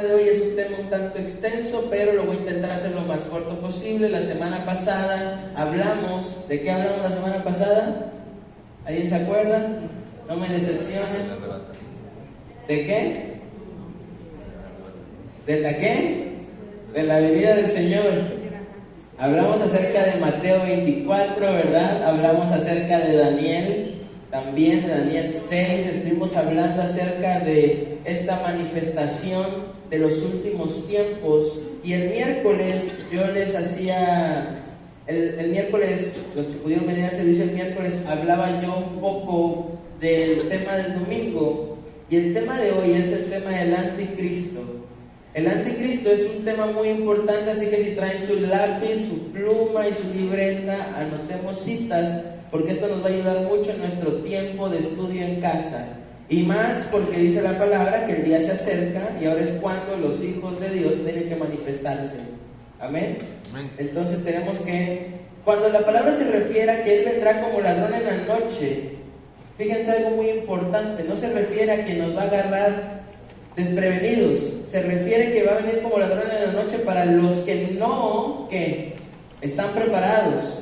De hoy es un tema un tanto extenso, pero lo voy a intentar hacer lo más corto posible. La semana pasada hablamos, ¿de qué hablamos la semana pasada? ¿Alguien se acuerda? No me decepcionen. ¿De qué? ¿De la qué? De la venida del Señor. Hablamos acerca de Mateo 24, ¿verdad? Hablamos acerca de Daniel, también de Daniel 6. Estuvimos hablando acerca de esta manifestación de los últimos tiempos. Y el miércoles yo les hacía, el miércoles, los que pudieron venir al servicio el miércoles, hablaba yo un poco del tema del domingo. Y el tema de hoy es el tema del anticristo. El anticristo es un tema muy importante, así que si traen su lápiz, su pluma y su libreta, anotemos citas, porque esto nos va a ayudar mucho en nuestro tiempo de estudio en casa. Y más porque dice la palabra que el día se acerca y ahora es cuando los hijos de Dios tienen que manifestarse. Amén. Amén. Entonces tenemos que, cuando la palabra se refiere a que Él vendrá como ladrón en la noche, fíjense algo muy importante, no se refiere a que nos va a agarrar desprevenidos, se refiere que va a venir como ladrón en la noche para los que no, que están preparados,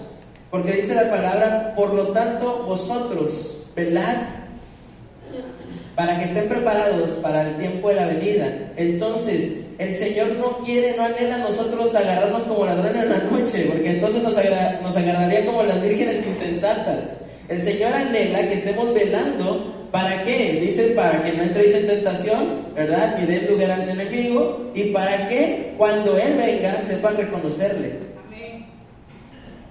porque dice la palabra, por lo tanto vosotros velad para que estén preparados para el tiempo de la venida. Entonces el Señor no quiere, no anhela a nosotros agarrarnos como ladrones en la noche, porque entonces nos agarraría como las vírgenes insensatas. El Señor anhela que estemos velando. ¿Para qué? Dice, para que no entréis en tentación, ¿verdad? Ni deis lugar al enemigo. Y para que cuando Él venga sepan reconocerle. Amén.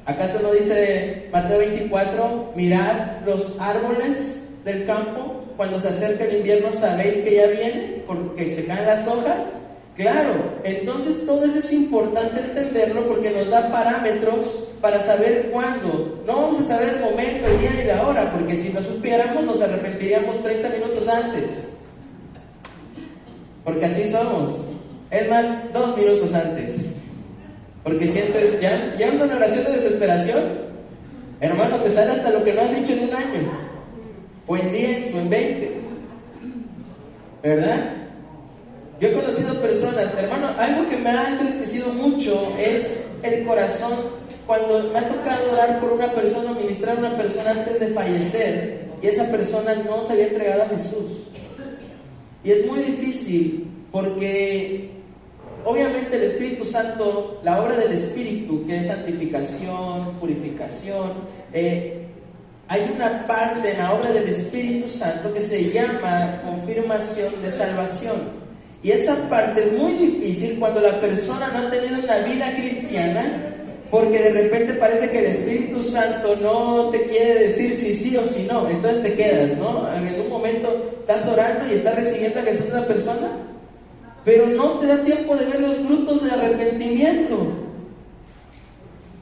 ¿Acaso no dice Mateo 24, mirad los árboles del campo? Cuando se acerca el invierno sabéis que ya viene, porque se caen las hojas. Claro, entonces todo eso es importante entenderlo, porque nos da parámetros para saber cuándo. No vamos a saber el momento, el día y la hora, porque si lo supiéramos nos arrepentiríamos 30 minutos antes, porque así somos. Es más, 2 minutos antes, porque sientes, ya ando en oración de desesperación, hermano, te sale hasta lo que no has dicho en un año, o en 10, o en 20, ¿verdad? Yo he conocido personas, hermano, algo que me ha entristecido mucho es el corazón. Cuando me ha tocado orar por una persona, ministrar a una persona antes de fallecer, y esa persona no se había entregado a Jesús. Y es muy difícil, porque obviamente el Espíritu Santo, la obra del Espíritu, que es santificación, purificación, hay una parte en la obra del Espíritu Santo que se llama confirmación de salvación. Y esa parte es muy difícil cuando la persona no ha tenido una vida cristiana, porque de repente parece que el Espíritu Santo no te quiere decir si sí o si no, entonces te quedas, ¿no? En un momento estás orando y estás recibiendo a Jesús una persona, pero no te da tiempo de ver los frutos de arrepentimiento.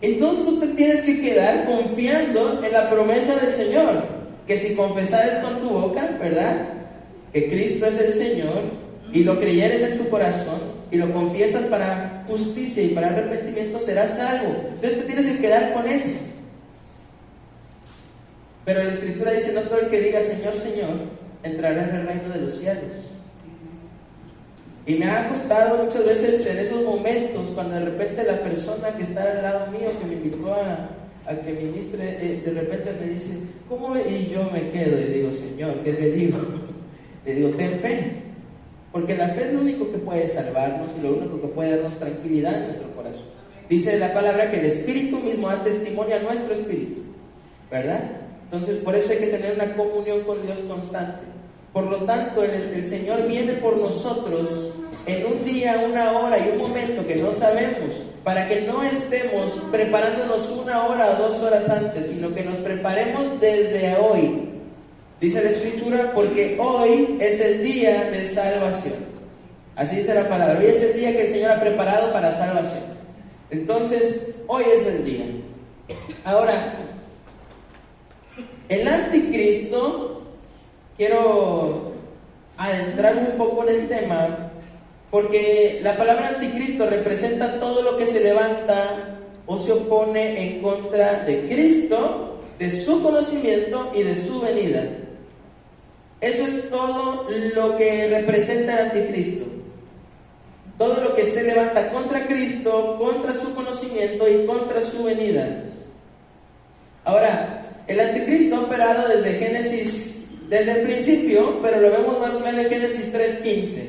Entonces tú te tienes que quedar confiando en la promesa del Señor, que si confesares con tu boca, ¿verdad?, que Cristo es el Señor, y lo creyeres en tu corazón y lo confiesas para justicia y para arrepentimiento, serás salvo. Entonces te tienes que quedar con eso. Pero la Escritura dice, no todo el que diga Señor, Señor, entrará en el reino de los cielos. Y me ha costado muchas veces en esos momentos, cuando de repente la persona que está al lado mío, que me invitó a que ministre, de repente me dice, ¿cómo ve? Y yo me quedo y digo, Señor, ¿qué le digo? Le digo, ten fe. Porque la fe es lo único que puede salvarnos y lo único que puede darnos tranquilidad en nuestro corazón. Dice la palabra que el Espíritu mismo da testimonio a nuestro espíritu, ¿verdad? Entonces por eso hay que tener una comunión con Dios constante. Por lo tanto el Señor viene por nosotros en un día, una hora y un momento que no sabemos, para que no estemos preparándonos 1 hora o 2 horas antes, sino que nos preparemos desde hoy. Dice la Escritura, porque hoy es el día de salvación. Así dice la palabra. Hoy es el día que el Señor ha preparado para salvación. Entonces, hoy es el día. Ahora, el anticristo, quiero adentrarme un poco en el tema, porque la palabra anticristo representa todo lo que se levanta o se opone en contra de Cristo, de su conocimiento y de su venida. Eso es todo lo que representa el anticristo. todo lo que se levanta contra Cristo, contra su conocimiento y contra su venida. Ahora, el anticristo ha operado desde Génesis, desde el principio, pero lo vemos más claro en Génesis 3:15.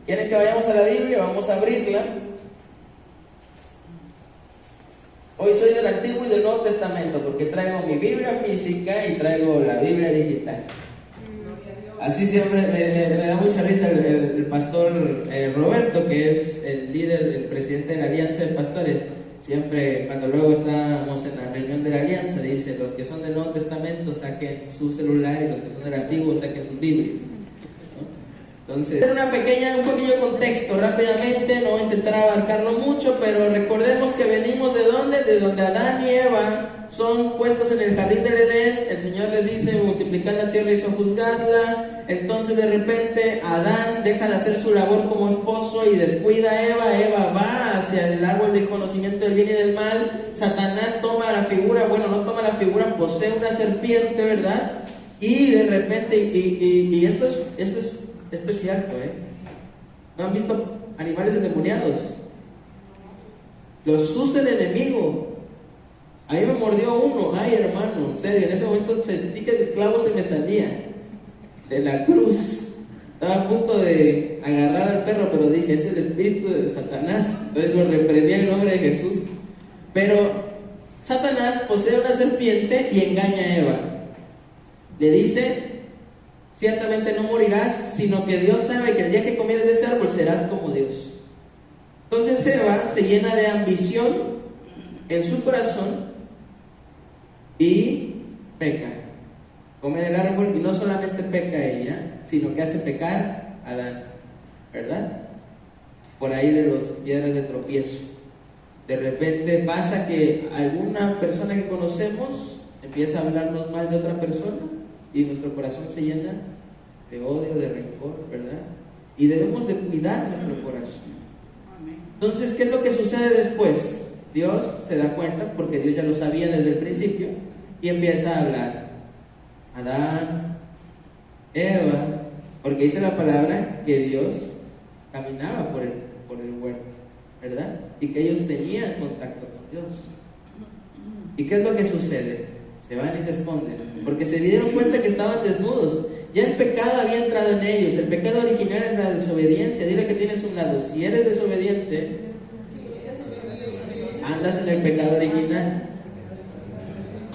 ¿Quieren que vayamos a la Biblia? Vamos a abrirla. Hoy soy del Antiguo y del Nuevo Testamento porque traigo mi Biblia física y traigo la Biblia digital. Así siempre me da mucha risa el pastor Roberto, que es el líder, el presidente de la Alianza de Pastores. Siempre, cuando luego estábamos en la reunión de la Alianza, dice: los que son del Nuevo Testamento saquen su celular y los que son del Antiguo saquen sus Biblias, ¿no? Entonces, un pequeño contexto rápidamente, no voy a intentar abarcarlo mucho, pero recordemos que venimos de ¿dónde? De donde Adán y Eva son puestos en el jardín del Edén. El Señor les dice: multiplicad la tierra y sojuzgadla. Entonces de repente Adán deja de hacer su labor como esposo y descuida a Eva. Eva va hacia el árbol del conocimiento del bien y del mal. Satanás toma la figura, bueno, no toma la figura, posee una serpiente, ¿verdad? Y de repente, y esto es cierto, ¿no han visto animales endemoniados? Los usa el enemigo. A mí me mordió uno, ay hermano, en serio, en ese momento sentí que el clavo se me salía de la cruz. Estaba a punto de agarrar al perro, pero dije: es el espíritu de Satanás. Entonces lo reprendí en el nombre de Jesús. Pero Satanás posee una serpiente y engaña a Eva. Le dice: ciertamente no morirás, sino que Dios sabe que el día que comieres de ese árbol serás como Dios. Entonces Eva se llena de ambición en su corazón y peca. Come del árbol y no solamente peca ella, sino que hace pecar a Adán, ¿verdad? Por ahí de las piedras de tropiezo. De repente pasa que alguna persona que conocemos empieza a hablarnos mal de otra persona y nuestro corazón se llena de odio, de rencor, ¿verdad? Y debemos de cuidar nuestro corazón. Entonces, ¿qué es lo que sucede después? Dios se da cuenta, porque Dios ya lo sabía desde el principio, y empieza a hablar. Adán, Eva, porque dice la palabra que Dios caminaba por el huerto, ¿verdad? Y que ellos tenían contacto con Dios. ¿Y qué es lo que sucede? Se van y se esconden, porque se dieron cuenta que estaban desnudos. Ya el pecado había entrado en ellos. El pecado original es la desobediencia. Dile que tienes un lado: si eres desobediente, andas en el pecado original.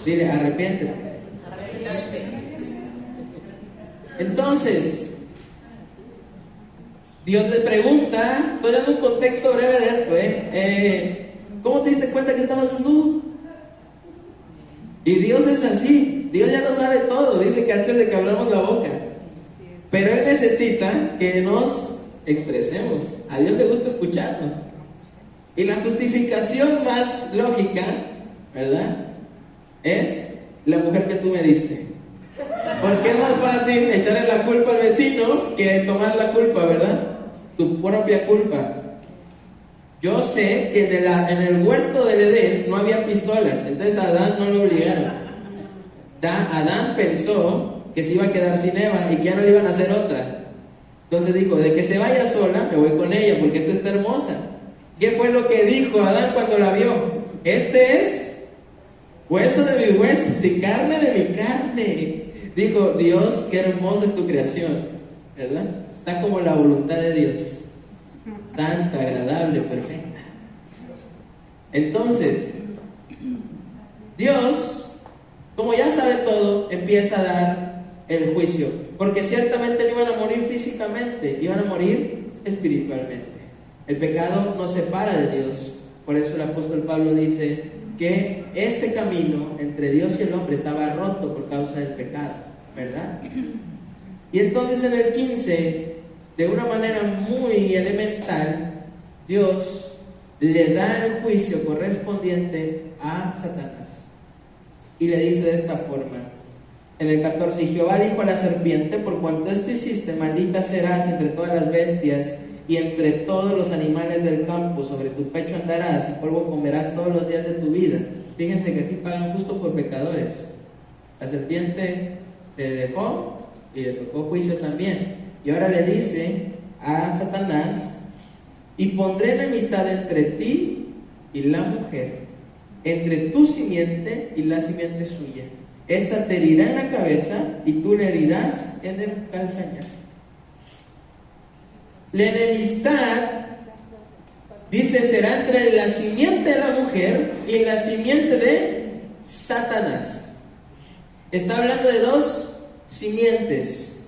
Dile: arrepiéntete. Entonces, Dios le pregunta, estoy dando un contexto breve de esto, ¿cómo te diste cuenta que estabas desnudo? Y Dios es así, Dios ya lo sabe todo, dice que antes de que abramos la boca. Pero Él necesita que nos expresemos. A Dios le gusta escucharnos. Y la justificación más lógica, ¿verdad?, es la mujer que tú me diste. Porque es más fácil echarle la culpa al vecino que tomar la culpa, ¿verdad? Tu propia culpa. Yo sé que en el huerto del Edén no había pistolas, entonces a Adán no lo obligaron. Adán pensó que se iba a quedar sin Eva y que ya no le iban a hacer otra. Entonces dijo: de que se vaya sola, me voy con ella, porque esta está hermosa. ¿Qué fue lo que dijo Adán cuando la vio? Este es hueso de mis huesos y carne de mi carne. Dijo: Dios, qué hermosa es tu creación, ¿verdad? Está como la voluntad de Dios. Santa, agradable, perfecta. Entonces, Dios, como ya sabe todo, empieza a dar el juicio, porque ciertamente no iban a morir físicamente, iban a morir espiritualmente. El pecado nos separa de Dios. Por eso el apóstol Pablo dice que ese camino entre Dios y el hombre estaba roto por causa del pecado, ¿verdad? Y entonces en el 15, de una manera muy elemental, Dios le da el juicio correspondiente a Satanás. Y le dice de esta forma, en el 14: y Jehová dijo a la serpiente: por cuanto esto hiciste, maldita serás entre todas las bestias y entre todos los animales del campo. Sobre tu pecho andarás y polvo comerás todos los días de tu vida. Fíjense que aquí pagan justo por pecadores. La serpiente se dejó y le tocó juicio también. Y ahora le dice a Satanás: y pondré enemistad entre ti y la mujer, entre tu simiente y la simiente suya. Esta te herirá en la cabeza y tú le herirás en el calcañar. La enemistad, dice, será entre la simiente de la mujer y la simiente de Satanás. Está hablando de dos simientes.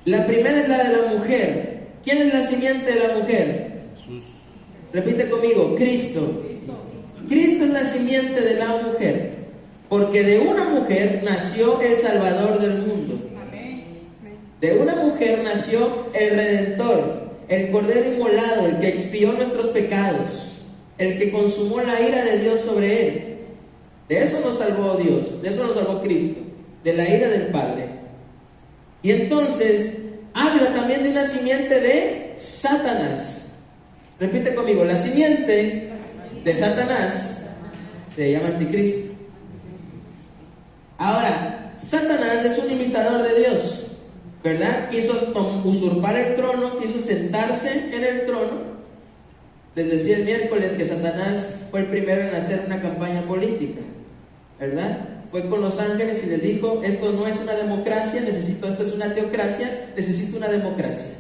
La primera es la de la mujer. ¿Quién es la simiente de la mujer? Jesús. Repite conmigo, Cristo. Cristo es la simiente de la mujer, porque de una mujer nació el Salvador del mundo. De una mujer nació el Redentor, el Cordero inmolado, el que expió nuestros pecados, el que consumó la ira de Dios sobre él. De eso nos salvó Dios, de eso nos salvó Cristo, de la ira del Padre. Y entonces habla también de una simiente de Satanás. Repite conmigo, la simiente de Satanás se llama Anticristo. Ahora, Satanás es un imitador de Dios, ¿verdad? Quiso usurpar el trono, quiso sentarse en el trono. Les decía el miércoles que Satanás fue el primero en hacer una campaña política, ¿verdad? Fue con los ángeles y les dijo, esto no es una democracia, esto es una teocracia, necesito una democracia.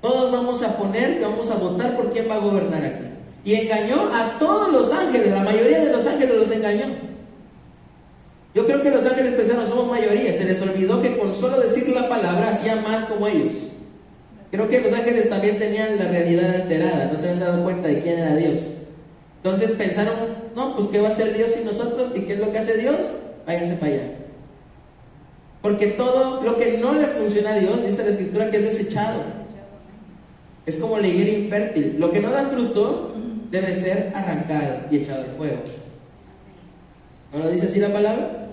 Todos vamos a votar por quién va a gobernar aquí. Y engañó a todos los ángeles, la mayoría de los ángeles los engañó. Yo creo que los ángeles pensaron, somos mayoría, se les olvidó que con solo decir la palabra hacían más como ellos. Creo que los ángeles también tenían la realidad alterada, no se habían dado cuenta de quién era Dios. Entonces pensaron, no, pues ¿qué va a hacer Dios sin nosotros? ¿Y qué es lo que hace Dios? Váyanse para allá. Porque todo lo que no le funciona a Dios, dice la Escritura, que es desechado. Es como la higuera infértil. Lo que no da fruto debe ser arrancado y echado al fuego. ¿No lo dice así la palabra?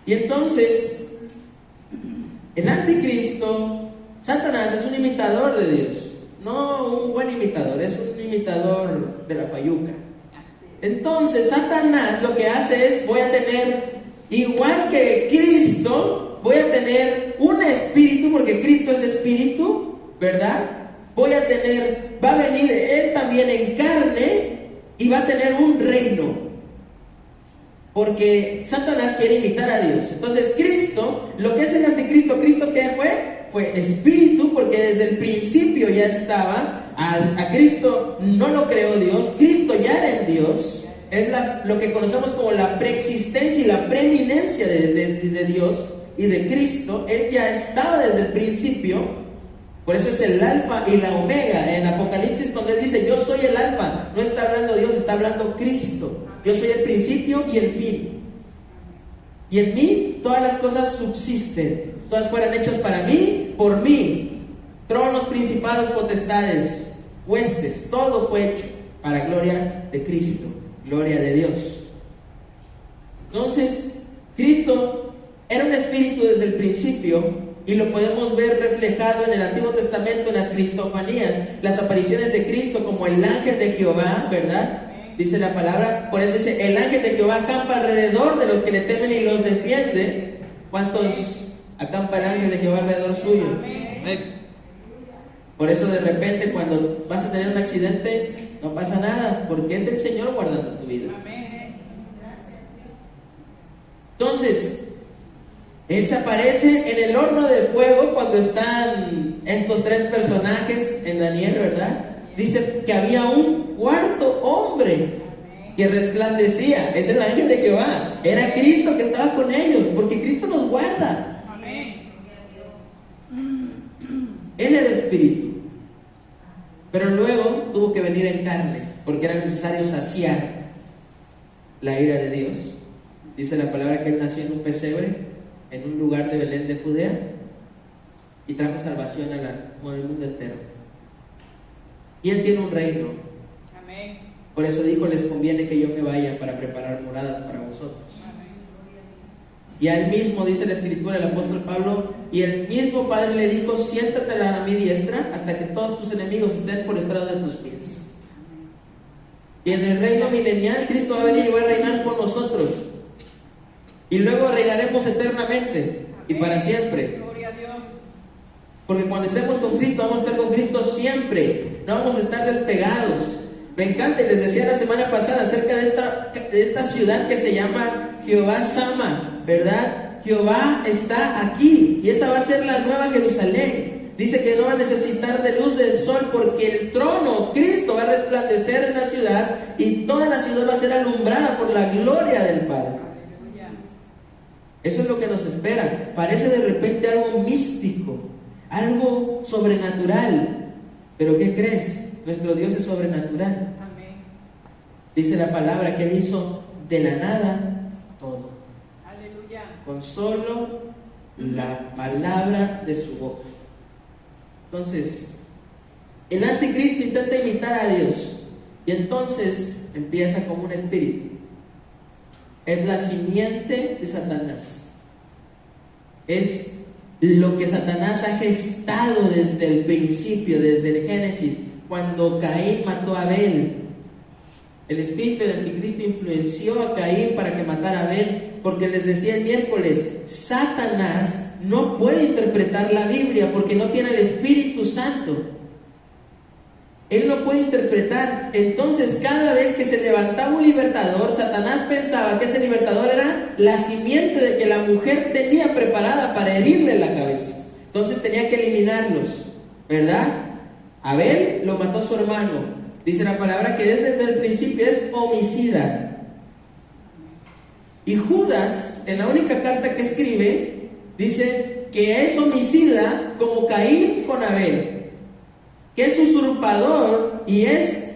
Y entonces, el anticristo, Satanás, es un imitador de Dios. No un buen imitador, es un imitador de la fayuca. Entonces, Satanás lo que hace es, voy a tener, igual que Cristo, voy a tener un espíritu, porque Cristo es espíritu, ¿verdad? Va a venir él también en carne y va a tener un reino. Porque Satanás quiere imitar a Dios. Entonces Cristo, lo que es el anticristo, ¿Cristo qué fue? Fue espíritu, porque desde el principio ya estaba. A Cristo no lo creó Dios, Cristo ya era en Dios. Es lo que conocemos como la preexistencia y la preeminencia de Dios y de Cristo. Él ya estaba desde el principio. Por eso es el alfa y la omega. En Apocalipsis, cuando él dice yo soy el alfa, no está hablando Dios, está hablando Cristo. Yo soy el principio y el fin. Y en mí todas las cosas subsisten. Todas fueron hechas para mí, por mí. Tronos, principados, potestades, huestes, todo fue hecho para gloria de Cristo, gloria de Dios. Entonces, Cristo era un espíritu desde el principio. Y lo podemos ver reflejado en el Antiguo Testamento, en las cristofanías, las apariciones de Cristo como el ángel de Jehová, ¿verdad? Dice la palabra, por eso dice, el ángel de Jehová acampa alrededor de los que le temen y los defiende. ¿Cuántos acampa el ángel de Jehová alrededor suyo? Por eso de repente cuando vas a tener un accidente, no pasa nada, porque es el Señor guardando tu vida. Entonces, Él se aparece en el horno de fuego cuando están estos tres personajes en Daniel, ¿verdad? Dice que había un cuarto hombre que resplandecía. Es el ángel de Jehová. Era Cristo que estaba con ellos, porque Cristo nos guarda. Él era espíritu. Pero luego tuvo que venir en carne, porque era necesario saciar la ira de Dios. Dice la palabra que Él nació en un pesebre, en un lugar de Belén de Judea, y trajo salvación al mundo entero. Y Él tiene un reino. Amén. Por eso dijo, les conviene que yo me vaya para preparar moradas para vosotros. Amén. Y a Él mismo, dice la Escritura, el apóstol Pablo, y el mismo Padre le dijo, siéntate a mi diestra hasta que todos tus enemigos estén por estrado de tus pies. Y en el reino milenial Cristo va a venir y va a reinar con nosotros. Y luego reinaremos eternamente. Amén. Y para siempre. Gloria a Dios. Porque cuando estemos con Cristo, vamos a estar con Cristo siempre. No vamos a estar despegados. Me encanta, y les decía la semana pasada acerca de esta ciudad que se llama Jehová Sama, ¿verdad? Jehová está aquí, y esa va a ser la nueva Jerusalén. Dice que no va a necesitar de luz del sol, porque el trono, Cristo, va a resplandecer en la ciudad, y toda la ciudad va a ser alumbrada por la gloria del Padre. Eso es lo que nos espera. Parece de repente algo místico, algo sobrenatural. Pero ¿qué crees? Nuestro Dios es sobrenatural. Amén. Dice la palabra que Él hizo de la nada todo. Aleluya. Con solo la palabra de su boca. Entonces, el anticristo intenta imitar a Dios. Y entonces empieza como un espíritu. Es la simiente de Satanás. Es lo que Satanás ha gestado desde el principio, desde el Génesis, cuando Caín mató a Abel. El espíritu del anticristo influenció a Caín para que matara a Abel, porque les decía el miércoles, Satanás no puede interpretar la Biblia porque no tiene el Espíritu Santo. Él no puede interpretar. Entonces, cada vez que se levantaba un libertador, Satanás pensaba que ese libertador era la simiente de que la mujer tenía preparada para herirle la cabeza. Entonces tenía que eliminarlos, ¿verdad? Abel lo mató su hermano. Dice la palabra que desde el principio es homicida. Y Judas, en la única carta que escribe, dice que es homicida como Caín con Abel, que es usurpador y es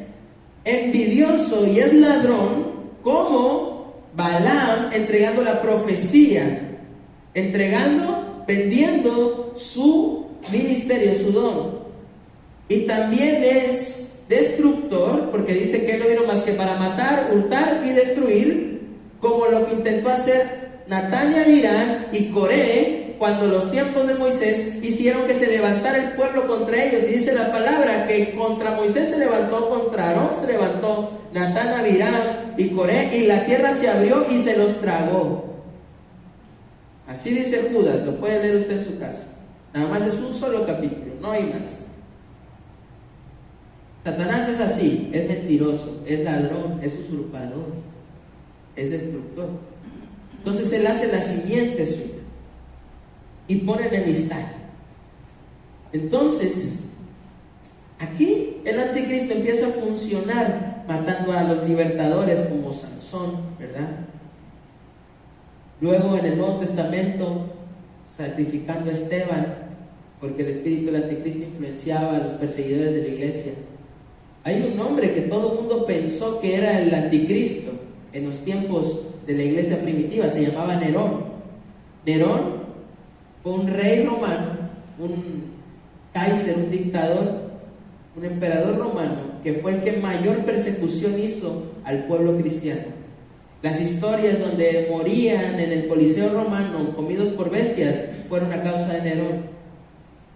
envidioso y es ladrón como Balaam, entregando la profecía, vendiendo su ministerio, su don. Y también es destructor, porque dice que él no vino más que para matar, hurtar y destruir, como lo que intentó hacer Natán y Abirán y Coré, cuando los tiempos de Moisés hicieron que se levantara el pueblo contra ellos. Y dice la palabra que contra Moisés se levantó, contra Aarón se levantó Natán, Abirán y Coré, y la tierra se abrió y se los tragó. Así dice Judas, lo puede leer usted en su casa. Nada más es un solo capítulo, no hay más. Satanás es así, es mentiroso, es ladrón, es usurpador, es destructor. Entonces él hace la siguiente suya y pone enemistad. Entonces, aquí el anticristo empieza a funcionar, matando a los libertadores como Sansón, ¿verdad? Luego en el Nuevo Testamento, sacrificando a Esteban, porque el espíritu del anticristo influenciaba a los perseguidores de la iglesia. Hay un hombre que todo el mundo pensó que era el anticristo en los tiempos de la iglesia primitiva, se llamaba Nerón. Nerón fue un rey romano, un Kaiser, un dictador, un emperador romano, que fue el que mayor persecución hizo al pueblo cristiano. Las historias donde morían en el Coliseo romano comidos por bestias fueron a causa de Nerón.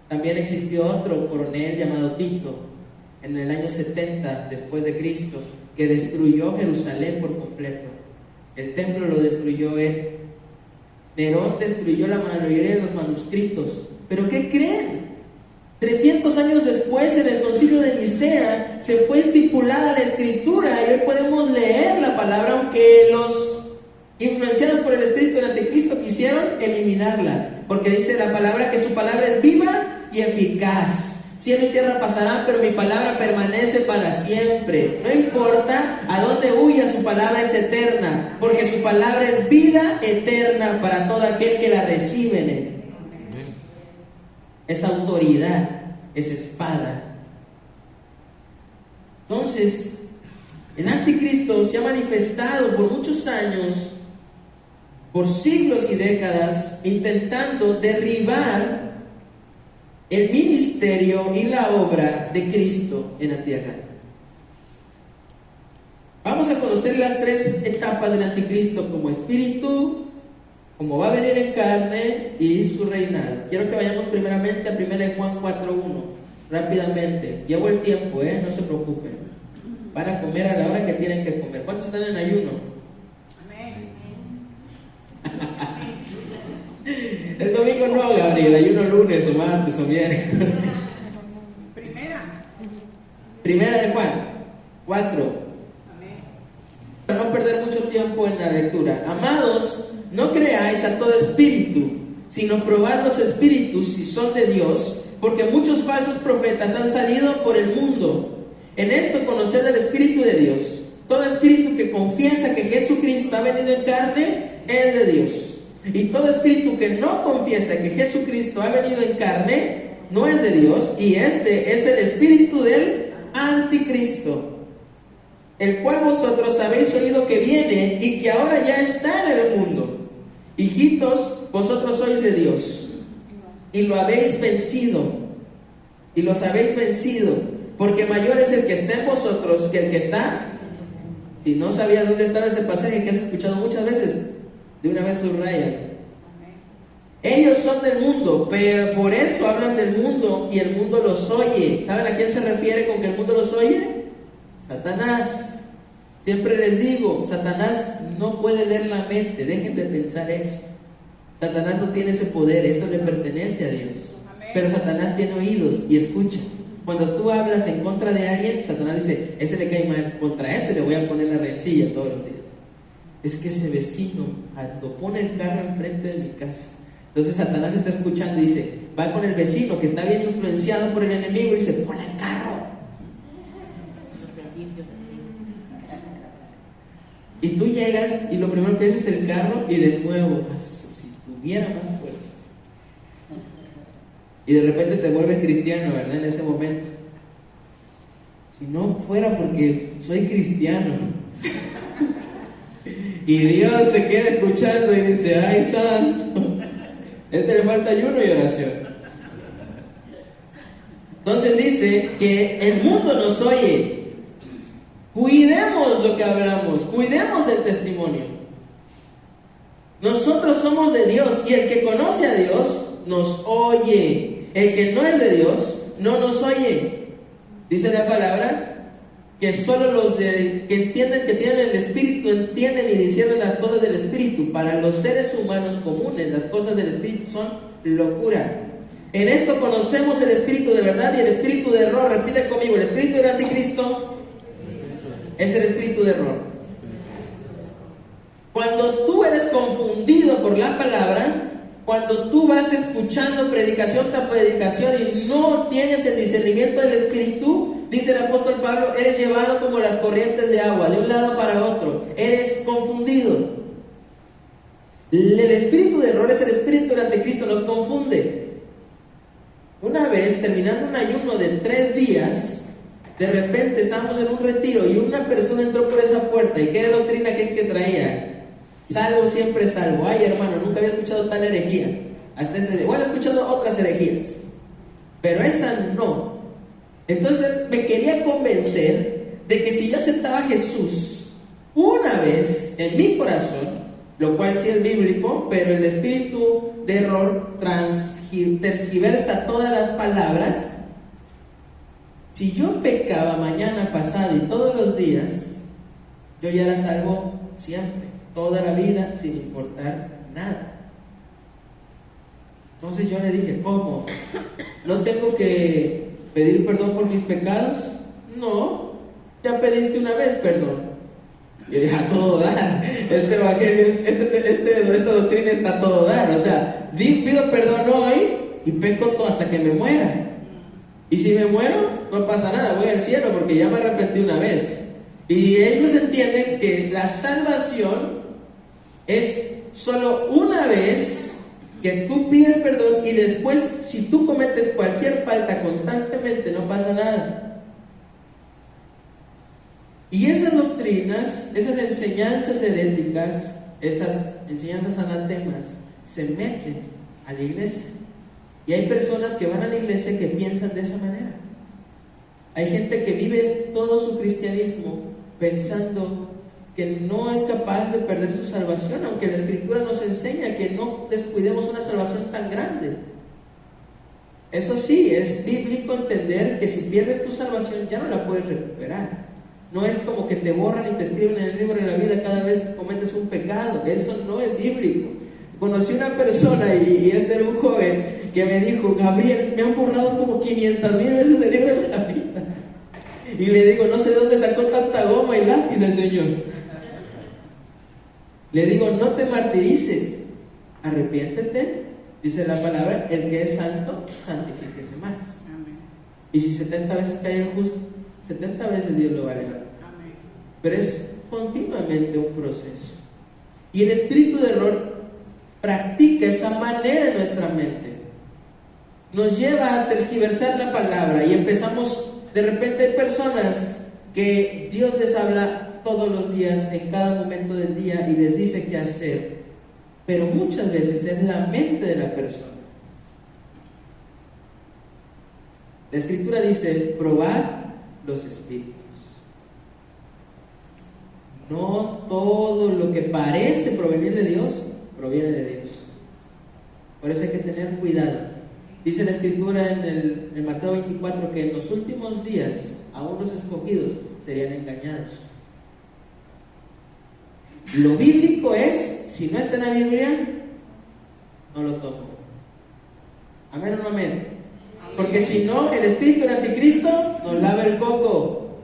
También existió otro coronel llamado Tito en el año 70 después de Cristo, que destruyó Jerusalén por completo. El templo lo destruyó él. Nerón destruyó la mayoría de los manuscritos. ¿Pero qué creen? 300 años después, en el concilio de Nicea, se fue estipulada la escritura y hoy podemos leer la palabra, aunque los influenciados por el espíritu del anticristo quisieron eliminarla, porque dice la palabra que su palabra es viva y eficaz. Cielo y tierra pasarán, pero mi palabra permanece para siempre. No importa a dónde huya, su palabra es eterna, porque su palabra es vida eterna para todo aquel que la recibe en él. Es autoridad, es espada. Entonces, el anticristo se ha manifestado por muchos años, por siglos y décadas, intentando derribar el ministerio y la obra de Cristo en la tierra. Vamos a conocer las tres etapas del anticristo: como espíritu, como va a venir en carne y su reinado. Quiero que vayamos primeramente a 1 Juan 4:1, rápidamente. Llevo el tiempo, no se preocupen. Van a comer a la hora que tienen que comer. ¿Cuántos están en ayuno? Amén. El domingo no, Gabriel. y el ayuno lunes o martes o miércoles. Primera de Juan 4. Para no perder mucho tiempo en la lectura. Amados, no creáis a todo espíritu, sino probad los espíritus si son de Dios, porque muchos falsos profetas han salido por el mundo. En esto conoced el Espíritu de Dios. Todo espíritu que confiesa que Jesucristo ha venido en carne es de Dios. Y todo espíritu que no confiesa que Jesucristo ha venido en carne no es de Dios. Y este es el espíritu del anticristo, el cual vosotros habéis oído que viene y que ahora ya está en el mundo. Hijitos, vosotros sois de Dios y lo habéis vencido, y los habéis vencido, porque mayor es el que está en vosotros que el que está. Si no sabías dónde estaba ese pasaje que has escuchado muchas veces, de una vez subraya. Ellos son del mundo, pero por eso hablan del mundo y el mundo los oye. ¿Saben a quién se refiere con que el mundo los oye? Satanás. Siempre les digo, Satanás no puede leer la mente, dejen de pensar eso. Satanás no tiene ese poder, eso le pertenece a Dios. Pero Satanás tiene oídos y escucha. Cuando tú hablas en contra de alguien, Satanás dice, ese le cae mal, contra ese le voy a poner la rencilla todos los días. Es que ese vecino, cuando pone el carro enfrente de mi casa, entonces Satanás está escuchando y dice, va con el vecino que está bien influenciado por el enemigo y dice, pon el carro. Y tú llegas y lo primero que haces es el carro y de nuevo, si tuviera más fuerzas. Y de repente te vuelves cristiano, ¿verdad? En ese momento. Si no fuera porque soy cristiano. Y Dios se queda escuchando y dice, ay santo, este le falta ayuno y oración. Entonces dice que el mundo nos oye. Cuidemos lo que hablamos, cuidemos el testimonio. Nosotros somos de Dios y el que conoce a Dios nos oye. El que no es de Dios no nos oye. Dice la palabra que solo los que entienden, que tienen el Espíritu, entienden y disciernen las cosas del Espíritu. Para los seres humanos comunes, las cosas del Espíritu son locura. En esto conocemos el Espíritu de verdad y el Espíritu de error. Repite conmigo, el Espíritu del anticristo es el espíritu de error. Cuando tú eres confundido por la palabra, cuando tú vas escuchando predicación tras predicación y no tienes el discernimiento del espíritu, dice el apóstol Pablo, eres llevado como las corrientes de agua, de un lado para otro, eres confundido. El espíritu de error es el espíritu del anticristo, nos confunde. Una vez, terminando un ayuno de 3 días, de repente estábamos en un retiro y una persona entró por esa puerta. ¿Y qué doctrina que traía? Salvo siempre salvo. Ay, hermano, nunca había escuchado tal herejía. Hasta ese día. Bueno, he escuchado otras herejías, pero esa no. Entonces me quería convencer de que si yo aceptaba a Jesús una vez en mi corazón, lo cual sí es bíblico, pero el espíritu de error tergiversa todas las palabras. Si yo pecaba mañana, pasado y todos los días, yo ya era salvo siempre, toda la vida, sin importar nada. Entonces yo le dije, ¿cómo? ¿No tengo que pedir perdón por mis pecados? No, ya pediste una vez perdón. Yo dije, a todo dar. Este evangelio, esta doctrina está a todo dar. O sea, pido perdón hoy y peco hasta que me muera. Y si me muero, no pasa nada, voy al cielo porque ya me arrepentí una vez. Y ellos entienden que la salvación es solo una vez que tú pides perdón y después, si tú cometes cualquier falta constantemente, no pasa nada. Y esas doctrinas, esas enseñanzas heréticas, esas enseñanzas anatemas, se meten a la iglesia. Y hay personas que van a la iglesia que piensan de esa manera. Hay gente que vive todo su cristianismo pensando que no es capaz de perder su salvación, aunque la Escritura nos enseña que no descuidemos una salvación tan grande. Eso sí, es bíblico entender que si pierdes tu salvación ya no la puedes recuperar. No es como que te borran y te escriben en el libro de la vida cada vez que cometes un pecado. Eso no es bíblico. Conocí una persona y este era un joven que me dijo: Gabriel, me han borrado como 500,000 veces el libro de la vida. Y le digo: no sé de dónde sacó tanta goma y lápiz el Señor. Le digo: no te martirices, arrepiéntete, dice la palabra, el que es santo, santifíquese más. Amén. Y si 70 veces cae el justo, 70 veces Dios lo va a levantar. Amén. Pero es continuamente un proceso. Y el espíritu de error practica esa manera en nuestra mente. Nos lleva a tergiversar la palabra y empezamos, de repente hay personas que Dios les habla todos los días, en cada momento del día, y les dice qué hacer, pero muchas veces es la mente de la persona. La Escritura dice: probad los espíritus. No todo lo que parece provenir de Dios proviene de Dios. Por eso hay que tener cuidado. Dice la Escritura en Mateo 24 que en los últimos días aún los escogidos serían engañados. Lo bíblico es, si no está en la Biblia, no lo tomo. Amén o no amén. Porque si no, el espíritu del anticristo nos lava el coco,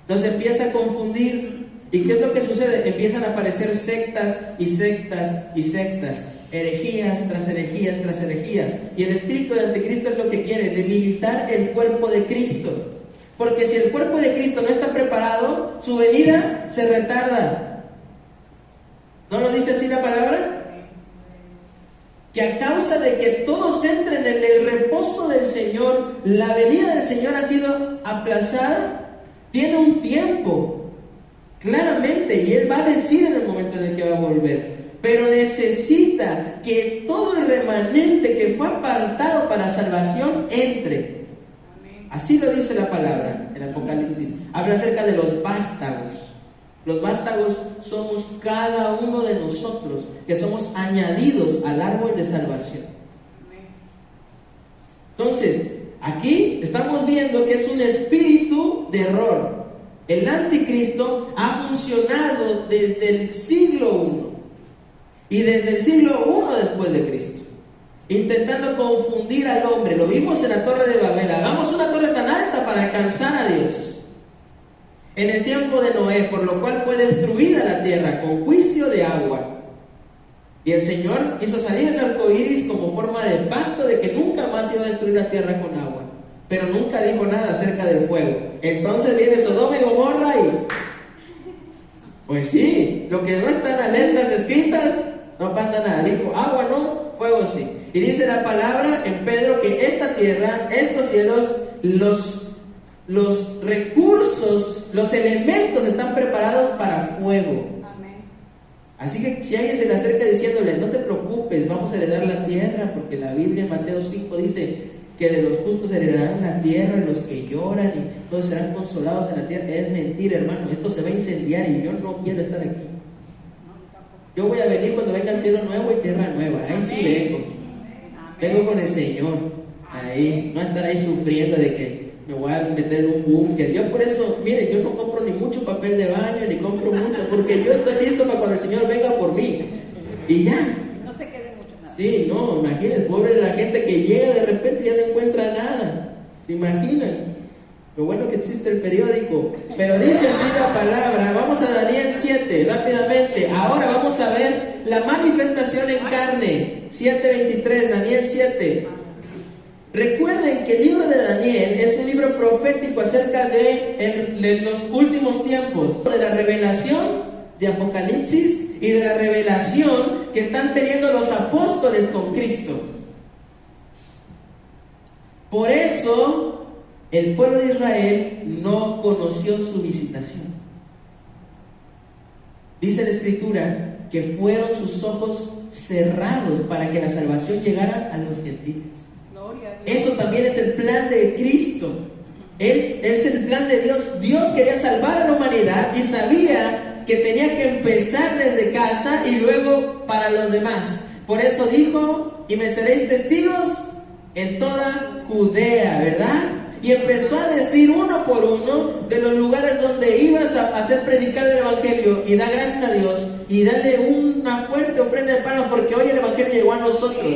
nos empieza a confundir. ¿Y qué es lo que sucede? Empiezan a aparecer sectas y sectas y sectas, herejías tras herejías tras herejías. Y el espíritu del anticristo es lo que quiere: debilitar el cuerpo de Cristo. Porque si el cuerpo de Cristo no está preparado, su venida se retarda. ¿No lo dice así la palabra? Que a causa de que todos entren en el reposo del Señor, la venida del Señor ha sido aplazada. Tiene un tiempo, claramente, y Él va a decir en el momento en el que va a volver. Pero necesita que todo el remanente que fue apartado para salvación entre. Así lo dice la palabra en Apocalipsis. Habla acerca de los vástagos. Los vástagos somos cada uno de nosotros, que somos añadidos al árbol de salvación. Entonces, aquí estamos viendo que es un espíritu de error. El anticristo ha funcionado desde el siglo I y desde el siglo I después de Cristo, intentando confundir al hombre. Lo vimos en la Torre de Babel. Hagamos una torre tan alta para alcanzar a Dios. En el tiempo de Noé, por lo cual fue destruida la tierra con juicio de agua. Y el Señor hizo salir el arco iris como forma de pacto de que nunca más iba a destruir la tierra con agua. Pero nunca dijo nada acerca del fuego. Entonces viene Sodoma y Gomorra y... pues sí, lo que no está en las letras escritas, no pasa nada. Dijo: agua no, fuego sí. Y dice la palabra en Pedro que esta tierra, estos cielos, los recursos, los elementos están preparados para fuego. Amén. Así que si alguien se le acerca diciéndole: no te preocupes, vamos a heredar la tierra, porque la Biblia en Mateo 5 dice que de los justos heredarán la tierra, los que lloran y todos serán consolados en la tierra, es mentira, hermano. Esto se va a incendiar y yo no quiero estar aquí. Yo voy a venir cuando venga el cielo nuevo y tierra nueva. Ahí sí vengo con el Señor. Ahí, no estar ahí sufriendo de que me voy a meter en un búnker. Yo por eso, miren, yo no compro ni mucho papel de baño, ni compro mucho, porque yo estoy listo para cuando el Señor venga por mí. Y ya. No se quede mucho nada. Sí, no, imagínense, pobre la gente que llega de repente y ya no encuentra nada. ¿Se imaginan? Lo bueno que existe el periódico. Pero dice así la palabra. Vamos a Daniel 7, rápidamente. Ahora vamos a ver la manifestación en carne. 7:23, Daniel 7. Recuerden que el libro de Daniel es un libro profético acerca de los últimos tiempos, de la revelación de Apocalipsis y de la revelación que están teniendo los apóstoles con Cristo. Por eso el pueblo de Israel no conoció su visitación. Dice la Escritura que fueron sus ojos cerrados para que la salvación llegara a los gentiles. Eso también es el plan de Cristo. Él es el plan de Dios. Dios quería salvar a la humanidad y sabía que tenía que empezar desde casa y luego para los demás. Por eso dijo: y me seréis testigos en toda Judea, ¿verdad? Y empezó a decir uno por uno de los lugares donde ibas a hacer predicar el Evangelio, y da gracias a Dios y darle una fuerte ofrenda de palmas, porque hoy el Evangelio llegó a nosotros.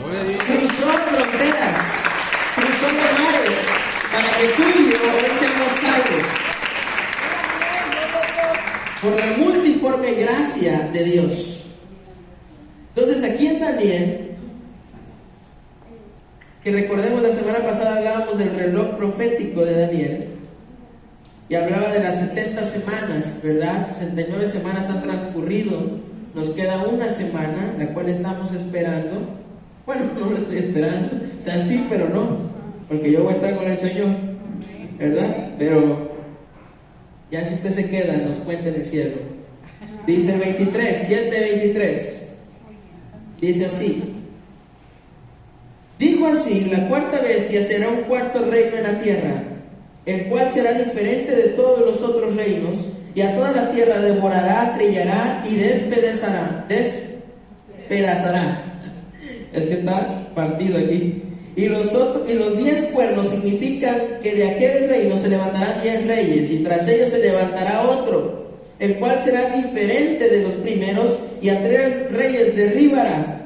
Cruzó fronteras, cruzó mares, para que tú y yo hoy seamos salvos. Por la multiforme gracia de Dios. Entonces aquí en Daniel, que recordemos la semana pasada hablábamos del reloj profético de Daniel, y hablaba de las 70 semanas, ¿verdad? 69 semanas han transcurrido, nos queda una semana, la cual estamos esperando. Bueno, no lo estoy esperando, o sea, sí, pero no, porque yo voy a estar con el Señor, ¿verdad? Pero ya si usted se queda, nos cuenta en el cielo. Dice 23, 7:23. Dice así: dijo así, la cuarta bestia será un cuarto reino en la tierra, el cual será diferente de todos los otros reinos, y a toda la tierra devorará, trillará y despedazará. Es que está partido aquí. Y los 10 cuernos significan que de aquel reino se levantarán 10 reyes, y tras ellos se levantará otro, el cual será diferente de los primeros, y a 3 reyes derribará.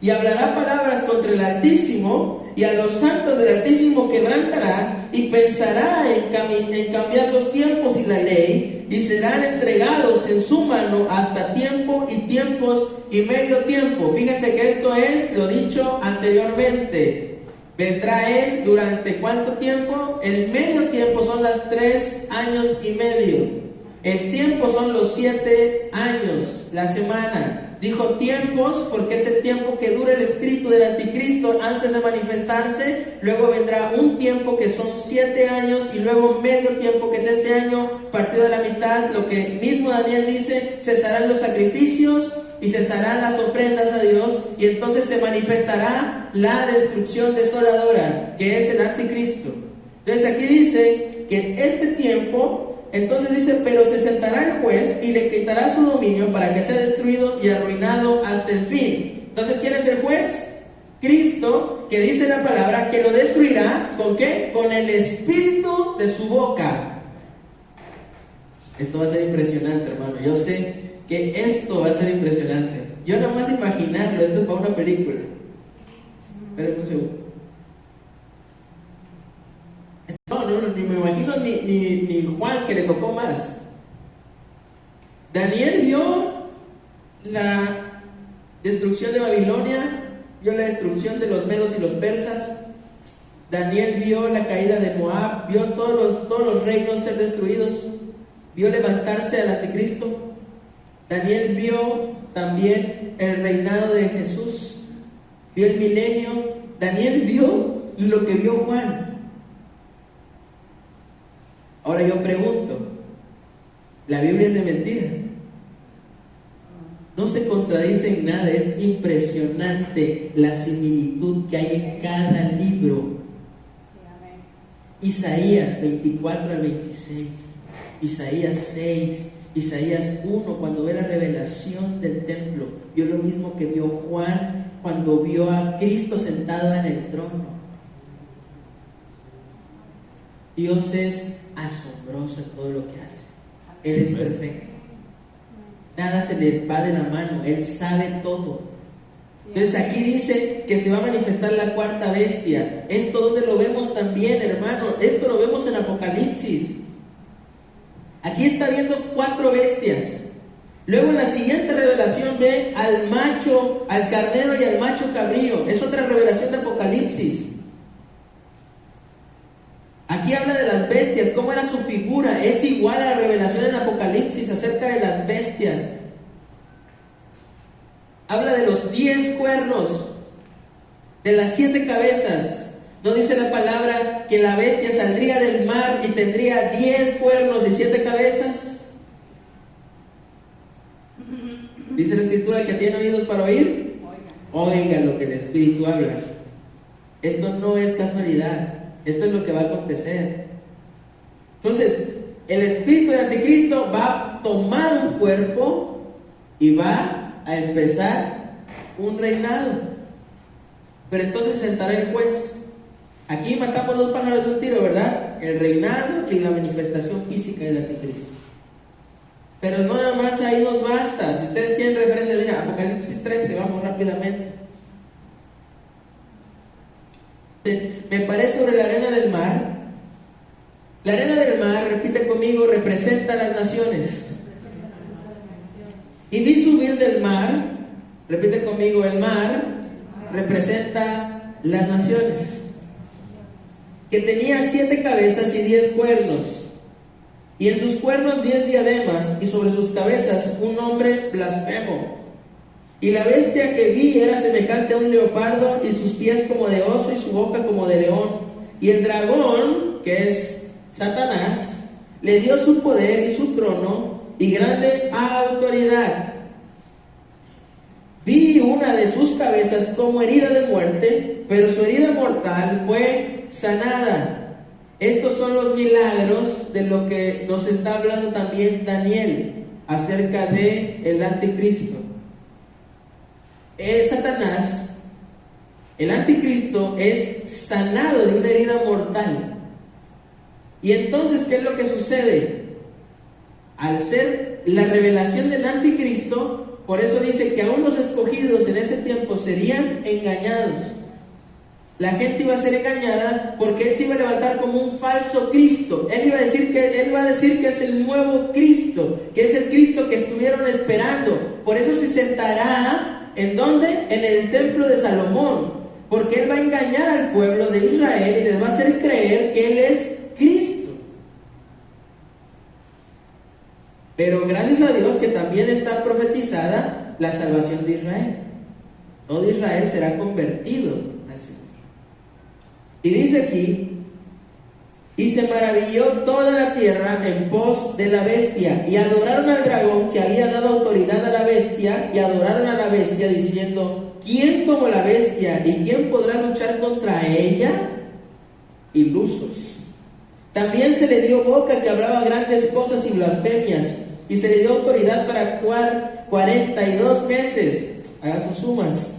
Y hablará palabras contra el Altísimo, y a los santos del Altísimo quebrantará, y pensará en cambiar los tiempos y la ley, y serán entregados en su mano hasta tiempo y tiempos y medio tiempo. Fíjense que esto es lo dicho anteriormente. Vendrá Él durante ¿cuánto tiempo? El medio tiempo son las 3 años y medio. El tiempo son los 7 años, la semana. Dijo tiempos porque es el tiempo que dura el espíritu del anticristo antes de manifestarse. Luego vendrá un tiempo que son 7 años, y luego medio tiempo que es ese año partido de la mitad. Lo que mismo Daniel dice: cesarán los sacrificios y cesarán las ofrendas a Dios, y entonces se manifestará la destrucción desoladora, que es el anticristo. Entonces aquí dice que este tiempo, entonces dice, pero se sentará el juez y le quitará su dominio para que sea destruido y arruinado hasta el fin. Entonces, ¿quién es el juez? Cristo, que dice la palabra que lo destruirá, ¿con qué? Con el espíritu de su boca. Esto va a ser impresionante, hermano. Yo sé que esto va a ser impresionante. Yo nada más de imaginarlo, esto es para una película. Esperen un segundo. No, ni me imagino ni Juan, que le tocó más. Daniel vio la destrucción de Babilonia, vio la destrucción de los medos y los persas. Daniel vio la caída de Moab, vio todos los reinos ser destruidos, vio levantarse al anticristo. Daniel vio también el reinado de Jesús, vio el milenio. Daniel vio lo que vio Juan. Ahora yo pregunto, ¿la Biblia es de mentiras? No se contradice en nada, es impresionante la similitud que hay en cada libro. Isaías 24 al 26, Isaías 6, Isaías 1, cuando ve la revelación del templo, vio lo mismo que vio Juan cuando vio a Cristo sentado en el trono. Dios es asombroso en todo lo que hace. Él es perfecto. Nada se le va de la mano. Él sabe todo. Entonces aquí dice que se va a manifestar la cuarta bestia. Esto donde lo vemos también, hermano. Esto lo vemos en Apocalipsis. Aquí está viendo 4 bestias. Luego en la siguiente revelación ve al macho, al carnero y al macho cabrío. Es otra revelación de Apocalipsis. Aquí habla de las bestias, cómo era su figura. Es igual a la revelación en Apocalipsis acerca de las bestias. Habla de los 10 cuernos, de las 7 cabezas. ¿No dice la palabra que la bestia saldría del mar y tendría 10 cuernos y 7 cabezas? Dice la Escritura: el que tiene oídos para oír, oiga lo que el Espíritu habla. Esto no es casualidad. Esto es lo que va a acontecer. Entonces, el espíritu del anticristo va a tomar un cuerpo y va a empezar un reinado. Pero entonces sentará el juez. Aquí matamos 2 pájaros de un tiro, ¿verdad? El reinado y la manifestación física del anticristo. Pero no nada más ahí nos basta. Si ustedes tienen referencia, mira, Apocalipsis 13, vamos rápidamente. La arena del mar, repite conmigo, representa las naciones. Y vi subir del mar, repite conmigo, el mar representa las naciones, que tenía 7 cabezas y 10 cuernos, y en sus cuernos 10 diademas, y sobre sus cabezas un nombre blasfemo. Y la bestia que vi era semejante a un leopardo, y sus pies como de oso, y su boca como de león. Y el dragón, que es Satanás, le dio su poder y su trono y grande autoridad. Vi una de sus cabezas como herida de muerte, pero su herida mortal fue sanada. Estos son los milagros de lo que nos está hablando también Daniel acerca de el anticristo. Satanás, el anticristo, es sanado de una herida mortal. Y entonces, ¿qué es lo que sucede? Al ser la revelación del anticristo, por eso dice que aún los escogidos en ese tiempo serían engañados. La gente iba a ser engañada porque él se iba a levantar como un falso Cristo. Él iba a decir que es el nuevo Cristo, que es el Cristo que estuvieron esperando. Por eso se sentará, ¿en dónde? En el templo de Salomón, porque él va a engañar al pueblo de Israel y les va a hacer creer que él es Cristo. Pero gracias a Dios que también está profetizada la salvación de Israel. Todo Israel será convertido al Señor. Y dice aquí: y se maravilló toda la tierra en pos de la bestia, y adoraron al dragón que había dado autoridad a la bestia, y adoraron a la bestia diciendo: ¿quién como la bestia? ¿Y quién podrá luchar contra ella? Ilusos. También se le dio boca que hablaba grandes cosas y blasfemias, y se le dio autoridad para actuar 42 meses. Haga sus sumas.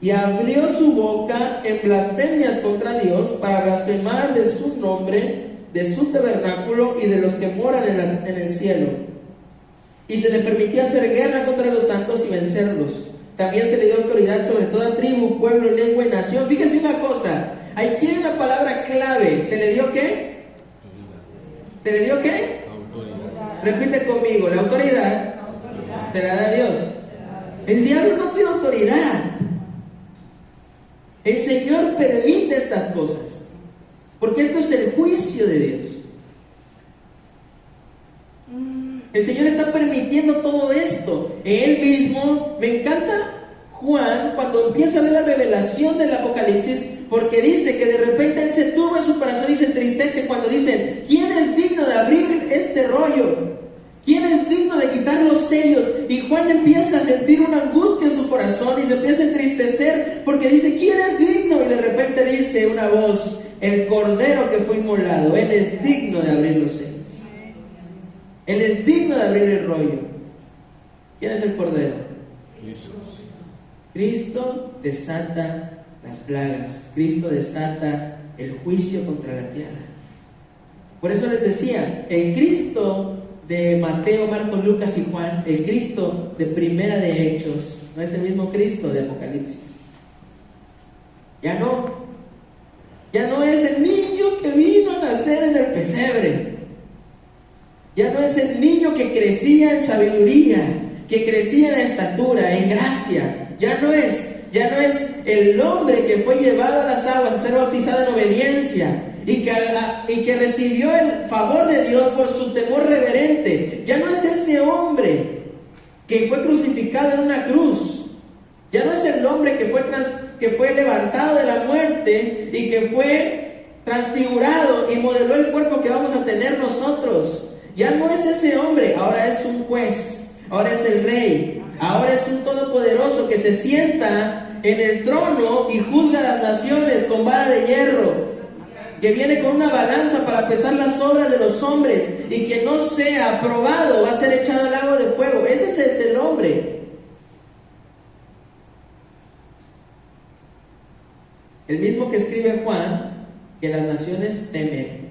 Y abrió su boca en blasfemias contra Dios, para blasfemar de su nombre, de su tabernáculo y de los que moran en el cielo. Y se le permitía hacer guerra contra los santos y vencerlos. También se le dio autoridad sobre toda tribu, pueblo, lengua y nación. Fíjese una cosa, aquí hay una palabra clave. ¿Se le dio qué? ¿Se le dio qué? Autoridad. Repite conmigo, la autoridad se la da a Dios. El diablo no tiene autoridad. El Señor permite estas cosas, porque esto es el juicio de Dios. El Señor está permitiendo todo esto. Él mismo, me encanta Juan cuando empieza a ver la revelación del Apocalipsis, porque dice que de repente él se turba en su corazón y se entristece cuando dicen: ¿quién es digno de abrir este rollo? ¿Quién es digno de quitar los sellos? Y Juan empieza a sentir una angustia en su corazón y se empieza a entristecer porque dice: ¿quién es digno? Y de repente dice una voz: el Cordero que fue inmolado. Él es digno de abrir los sellos. Él es digno de abrir el rollo. ¿Quién es el Cordero? Cristo desata las plagas. Cristo desata el juicio contra la tierra. Por eso les decía, el Cristo de Mateo, Marcos, Lucas y Juan, el Cristo de Primera de Hechos, no es el mismo Cristo de Apocalipsis. Ya no es el niño que vino a nacer en el pesebre. Ya no es el niño que crecía en sabiduría, que crecía en estatura, en gracia. Ya no es el hombre que fue llevado a las aguas a ser bautizado en obediencia y que recibió el favor de Dios por su temor reverente. Ya no es ese hombre que fue crucificado en una cruz. Ya no es el hombre que fue levantado de la muerte y que fue transfigurado y modeló el cuerpo que vamos a tener nosotros. Ya no es ese hombre. Ahora es un juez, ahora es el rey, ahora es un todopoderoso que se sienta en el trono y juzga a las naciones con vara de hierro, que viene con una balanza para pesar las obras de los hombres, y que no sea aprobado va a ser echado al lago de fuego. Ese es el hombre. El mismo que escribe Juan, que las naciones temen.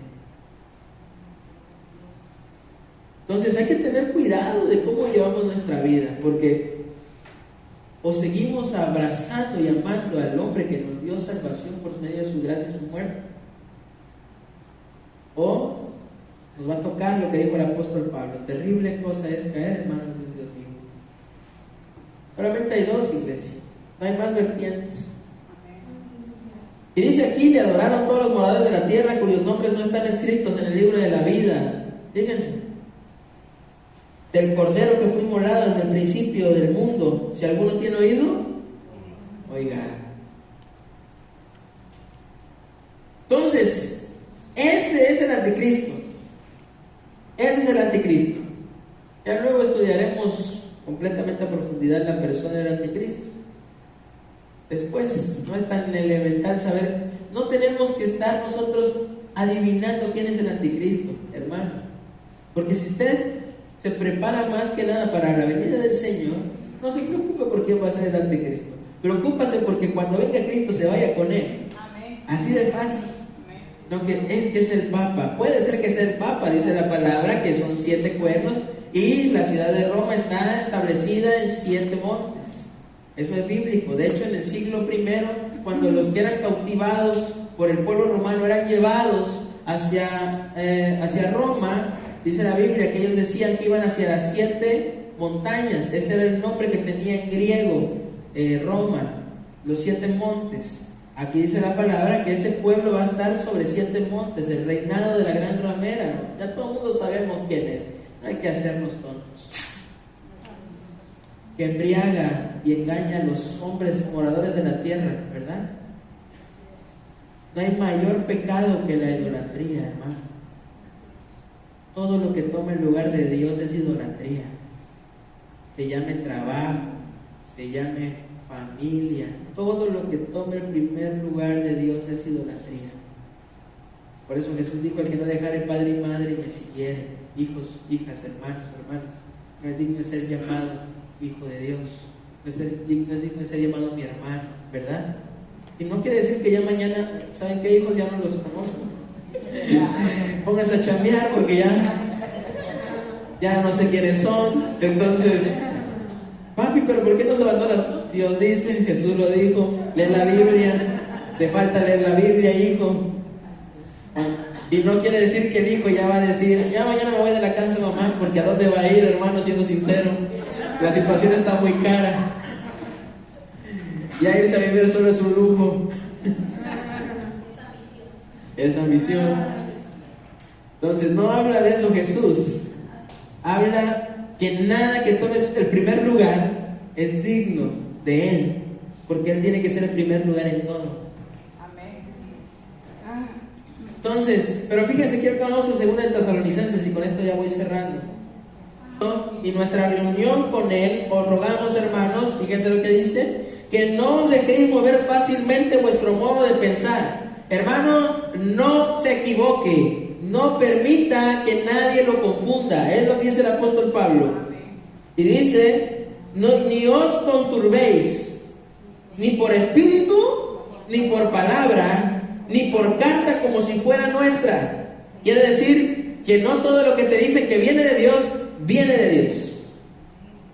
Entonces hay que tener cuidado de cómo llevamos nuestra vida, porque o seguimos abrazando y amando al hombre que nos dio salvación por medio de su gracia y su muerte, o Nos va a tocar lo que dijo el apóstol Pablo. Terrible cosa es caer, hermanos de Dios mío. Solamente hay dos, iglesia. No hay más vertientes. Y dice aquí: le adoraron todos los moradores de la tierra cuyos nombres no están escritos en el libro de la vida. Fíjense. Del cordero que fue inmolado desde el principio del mundo. Si alguno tiene oído, oiga. Entonces, ese es el anticristo. Ese es el anticristo. Ya luego estudiaremos completamente a profundidad la persona del anticristo. Después, no es tan elemental saber. No tenemos que estar nosotros adivinando quién es el anticristo, hermano. Porque si usted se prepara más que nada para la venida del Señor, no se preocupe por quién va a ser el anticristo. Preocúpase porque cuando venga Cristo se vaya con él. Así de fácil. No, que es el Papa. Puede ser que sea el Papa, dice la palabra, que son 7 cuernos, y la ciudad de Roma está establecida en 7 montes. Eso es bíblico. De hecho, en el siglo I, cuando los que eran cautivados por el pueblo romano eran llevados hacia Roma, dice la Biblia que ellos decían que iban hacia las 7 montañas. Ese era el nombre que tenía en griego Roma, los 7 montes. Aquí dice la palabra que ese pueblo va a estar sobre 7 montes, el reinado de la gran ramera, ¿no? Ya todo el mundo sabemos quién es, no hay que hacernos tontos. Que embriaga y engaña a los hombres moradores de la tierra, ¿verdad? No hay mayor pecado que la idolatría, hermano. Todo lo que toma el lugar de Dios es idolatría. Se llame trabajo, se llame familia, todo lo que tome el primer lugar de Dios es idolatría. Por eso Jesús dijo: el que no dejare padre y madre y me siguiere, hijos, hijas, hermanos, hermanas, no es digno de ser llamado hijo de Dios, no es digno de ser llamado mi hermano, ¿verdad? Y no quiere decir que ya mañana, ¿saben qué, hijos? Ya no los conozco. Pónganse a chambear porque ya no sé quiénes son. Entonces, papi, pero ¿por qué no se abandona? Dios dice, Jesús lo dijo, lee la Biblia. Te falta leer la Biblia, hijo. Y no quiere decir que el hijo ya va a decir: ya mañana me voy de la casa, mamá, porque ¿a dónde va a ir, hermano? Siendo sincero, la situación está muy cara. Ya irse a vivir solo es un lujo. Es ambición. Entonces no habla de eso Jesús. Habla que nada que tomes el primer lugar es digno de Él, porque Él tiene que ser el primer lugar en todo. Entonces, pero fíjense que acá vamos a 2 de Tesalonicenses, y con esto ya voy cerrando. Y nuestra reunión con Él, os rogamos, hermanos, fíjense lo que dice: que no os dejéis mover fácilmente vuestro modo de pensar. Hermano, no se equivoque, no permita que nadie lo confunda. Es lo que dice el apóstol Pablo. Y dice: ni os conturbéis, ni por espíritu, ni por palabra, ni por carta como si fuera nuestra. Quiere decir que no todo lo que te dicen que viene de Dios, viene de Dios.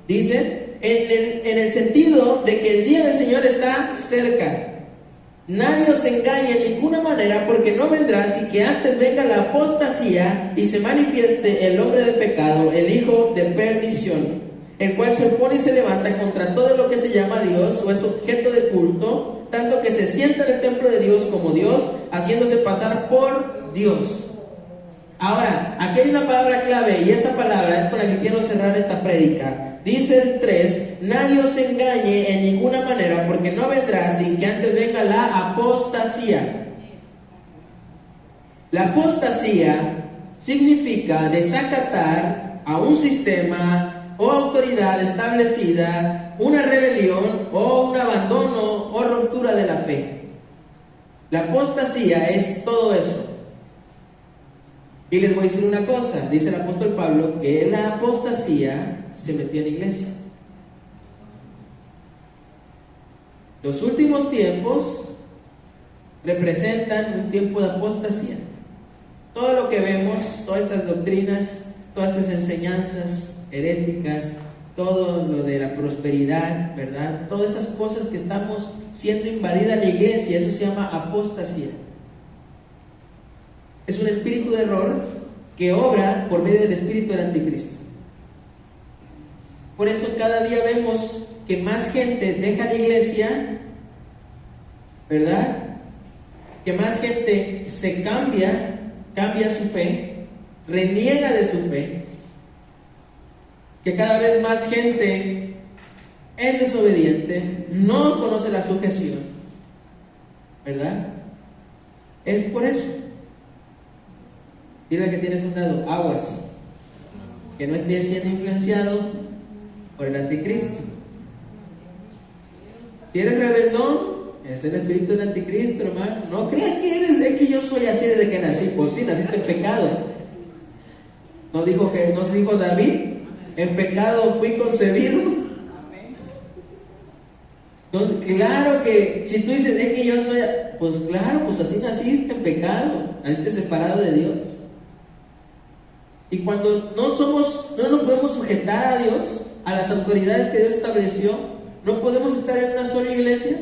Dice, en el sentido de que el día del Señor está cerca. Nadie os engañe en ninguna manera, porque no vendrá sin que antes venga la apostasía y se manifieste el hombre de pecado, el hijo de perdición, el cual se opone y se levanta contra todo lo que se llama Dios o es objeto de culto, tanto que se sienta en el templo de Dios como Dios, haciéndose pasar por Dios. Ahora, aquí hay una palabra clave, y esa palabra es con la que quiero cerrar esta prédica. Dice el 3: nadie os engañe en ninguna manera, porque no vendrá sin que antes venga la apostasía. La apostasía significa desacatar a un sistema o autoridad establecida, una rebelión o un abandono o ruptura de la fe. La apostasía es todo eso. Y les voy a decir una cosa, dice el apóstol Pablo, que la apostasía se metió en la iglesia. Los últimos tiempos representan un tiempo de apostasía. Todo lo que vemos, todas estas doctrinas, todas estas enseñanzas heréticas, todo lo de la prosperidad, ¿verdad? Todas esas cosas que estamos siendo invadida la iglesia, eso se llama apostasía. Es un espíritu de error que obra por medio del espíritu del anticristo. Por eso cada día vemos que más gente deja la iglesia, ¿verdad? Que más gente se cambia su fe, reniega de su fe, que cada vez más gente es desobediente, no conoce la sujeción, ¿verdad? Es por eso. Dile que tienes un lado, aguas, que no estés siendo influenciado por el anticristo. Si eres rebeldón, es el espíritu del anticristo, hermano. No creas que eres de que yo soy así desde que nací. Pues sí, naciste en pecado. ¿No se dijo David? En pecado fui concebido. Entonces, claro que si tú dices de que yo soy, pues claro, pues así naciste en pecado, naciste separado de Dios. Y cuando no nos podemos sujetar a Dios, a las autoridades que Dios estableció, no podemos estar en una sola iglesia.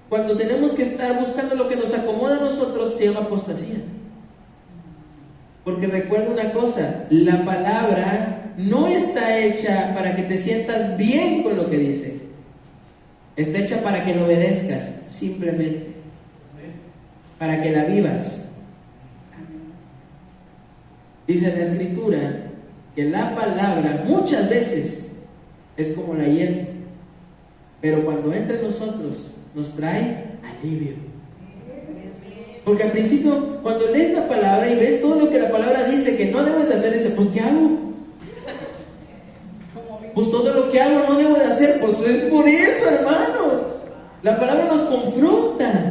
Cuando tenemos que estar buscando lo que nos acomoda a nosotros, se llama apostasía. Porque recuerda una cosa, la palabra no está hecha para que te sientas bien con lo que dice. Está hecha para que lo obedezcas, simplemente. Para que la vivas. Dice la Escritura que la palabra muchas veces es como la hierba, pero cuando entra en nosotros nos trae alivio. Porque al principio, cuando lees la palabra y ves todo lo que la palabra dice que no debes de hacer, dices, pues ¿qué hago? Pues todo lo que hago no debo de hacer. Pues es por eso, hermano. La palabra nos confronta.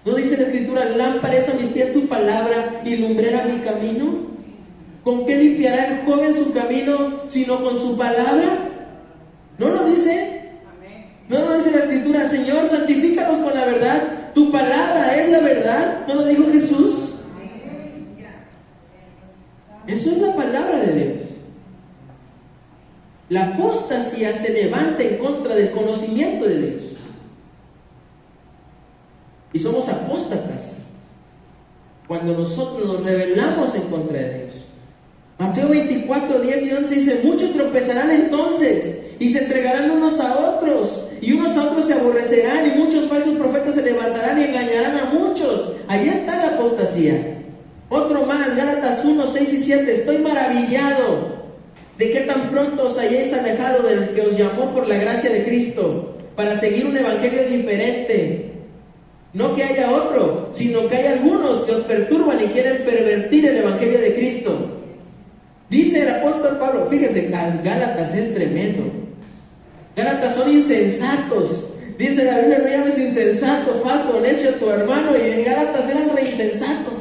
¿No dice la Escritura, lámpara es a mis pies tu palabra y lumbrera mi camino? ¿Con qué limpiará el joven su camino sino con su palabra? ¿No lo dice? ¿No lo dice la Escritura? Señor, santifícanos con la verdad. Tu palabra es la verdad. ¿No lo dijo Jesús? Eso es la palabra de Dios. La apostasía se levanta en contra del conocimiento de Dios. Y somos apóstatas cuando nosotros nos rebelamos en contra de Dios. Mateo 24, 10 y 11 dice, muchos tropezarán entonces y se entregarán unos a otros, y unos a otros se aborrecerán, y muchos falsos profetas se levantarán y engañarán a muchos. Ahí está la apostasía. Otro más, Gálatas 1, 6 y 7, estoy maravillado de que tan pronto os hayáis alejado del que os llamó por la gracia de Cristo para seguir un evangelio diferente. No que haya otro, sino que hay algunos que os perturban y quieren pervertir el evangelio de Cristo. Dice el apóstol Pablo, fíjese, Gálatas es tremendo. Gálatas son insensatos. Dice la Biblia, no llames insensato, falto, necio a tu hermano. Y en Gálatas eran re insensatos.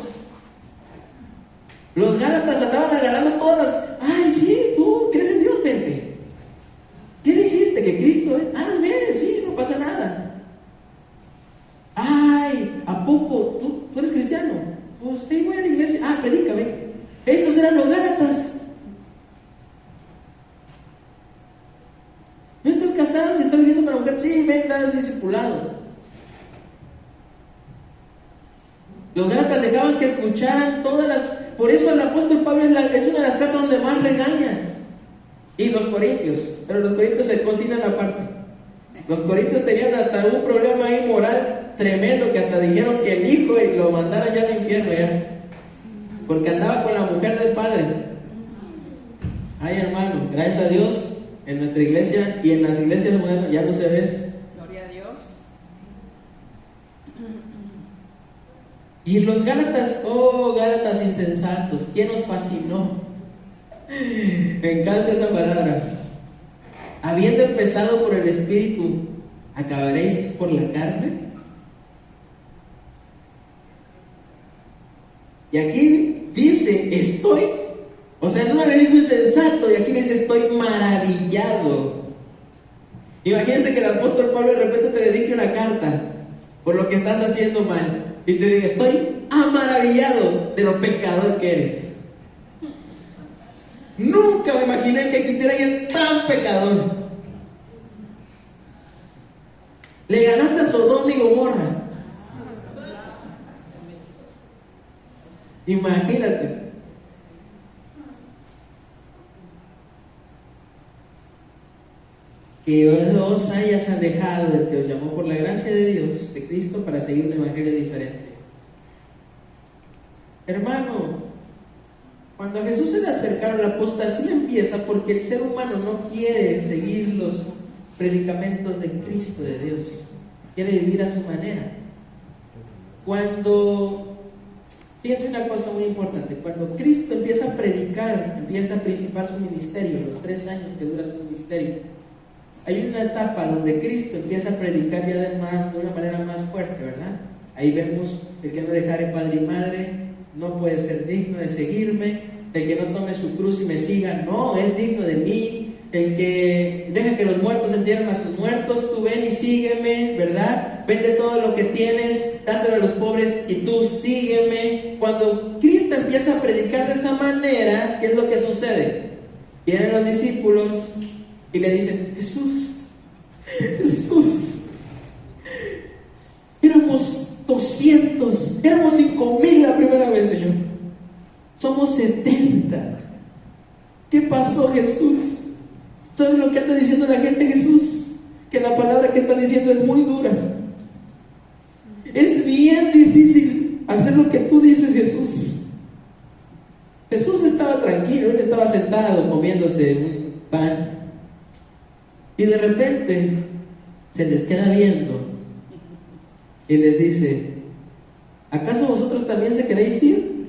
Los Gálatas andaban agarrando todas las... Ay, sí, tú crees en Dios, vente. ¿Qué dijiste? ¿Que Cristo es? Ah, ven, sí, no pasa nada. Ay, ¿a poco? ¿Tú eres cristiano? Pues hey, voy a la iglesia. Ah, predícame. Esos eran los Gálatas. ¿No estás casado y estás viviendo con una mujer? Sí, ven, da el discipulado. Los Gálatas dejaban que escucharan todas las... Por eso el apóstol Pablo es una de las cartas donde más regaña. Y los corintios. Pero los corintios se cocinan aparte. Los corintios tenían hasta un problema ahí moral tremendo, que hasta dijeron que el hijo lo mandaran ya al infierno ya, porque andaba con la mujer del padre. Ay, hermano, gracias a Dios en nuestra iglesia y en las iglesias modernas ya no se ve eso. Gloria a Dios. Y los Gálatas, oh Gálatas insensatos, ¿quién nos fascinó? Me encanta esa palabra. Habiendo empezado por el Espíritu, ¿acabaréis por la carne? Y aquí dice, estoy, o sea, no le dijo insensato, y aquí dice, estoy maravillado. Imagínense que el apóstol Pablo de repente te dedique una carta por lo que estás haciendo mal, y te diga, estoy maravillado de lo pecador que eres. Nunca me imaginé que existiera alguien tan pecador. Le ganaste a Sodoma y Gomorra. Imagínate. que os hayas alejado del que os llamó por la gracia de Dios, de Cristo, para seguir un evangelio diferente. Hermano, cuando a Jesús se le acercaron, la apostasía empieza porque el ser humano no quiere seguir los predicamentos de Cristo, de Dios. Quiere vivir a su manera. Fíjense una cosa muy importante, cuando Cristo empieza a predicar, empieza a principar su ministerio, los 3 años que dura su ministerio, hay una etapa donde Cristo empieza a predicar ya de una manera más fuerte, ¿verdad? Ahí vemos: el que no dejare padre y madre no puede ser digno de seguirme, el que no tome su cruz y me siga no es digno de mí, el que deja que los muertos entierren a sus muertos, tú ven y sígueme, ¿verdad? Vende todo lo que tienes, dáselo a los pobres y tú sígueme. Cuando Cristo empieza a predicar de esa manera, ¿qué es lo que sucede? Vienen los discípulos y le dicen: Jesús, éramos 200, éramos 5,000 la primera vez, Señor, somos 70. ¿Qué pasó, Jesús? ¿Sabes lo que anda diciendo la gente, Jesús? Que la palabra que está diciendo es muy dura. Es bien difícil hacer lo que tú dices, Jesús. Jesús estaba tranquilo, él estaba sentado comiéndose un pan, y de repente se les queda viendo y les dice: ¿acaso vosotros también se queréis ir?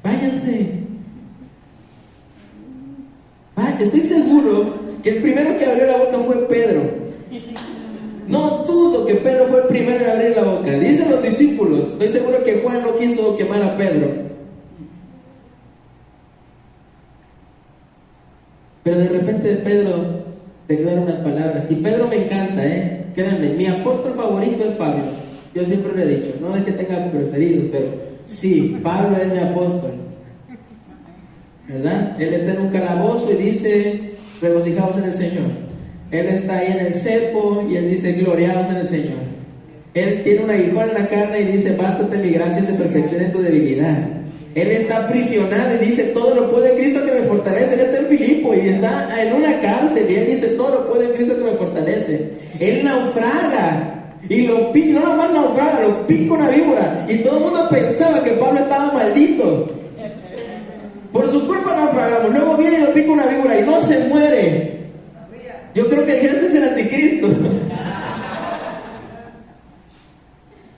Váyanse. Estoy seguro que el primero que abrió la boca fue Pedro. No dudo que Pedro fue el primero en abrir la boca. Dicen los discípulos. Estoy seguro que Juan no quiso quemar a Pedro. Pero de repente Pedro declara unas palabras. Y Pedro me encanta, créanme, mi apóstol favorito es Pablo. Yo siempre le he dicho, no es que tenga preferidos, pero sí, Pablo es mi apóstol, ¿verdad? Él está en un calabozo y dice: regocijaos en el Señor. Él está ahí en el cepo y él dice: gloriaos en el Señor. Él tiene un aguijón en la carne y dice: bástate mi gracia y se perfecciona en tu debilidad. Él está aprisionado y dice: todo lo puede en Cristo que me fortalece. Él está en Filipo y está en una cárcel y él dice: todo lo puede en Cristo que me fortalece. Él naufraga y lo pica, no nomás naufraga, lo pica una víbora, y todo el mundo pensaba que Pablo estaba maldito. Por su culpa naufragamos. Luego viene y lo pica una víbora y no se muere. Yo creo que este es el anticristo.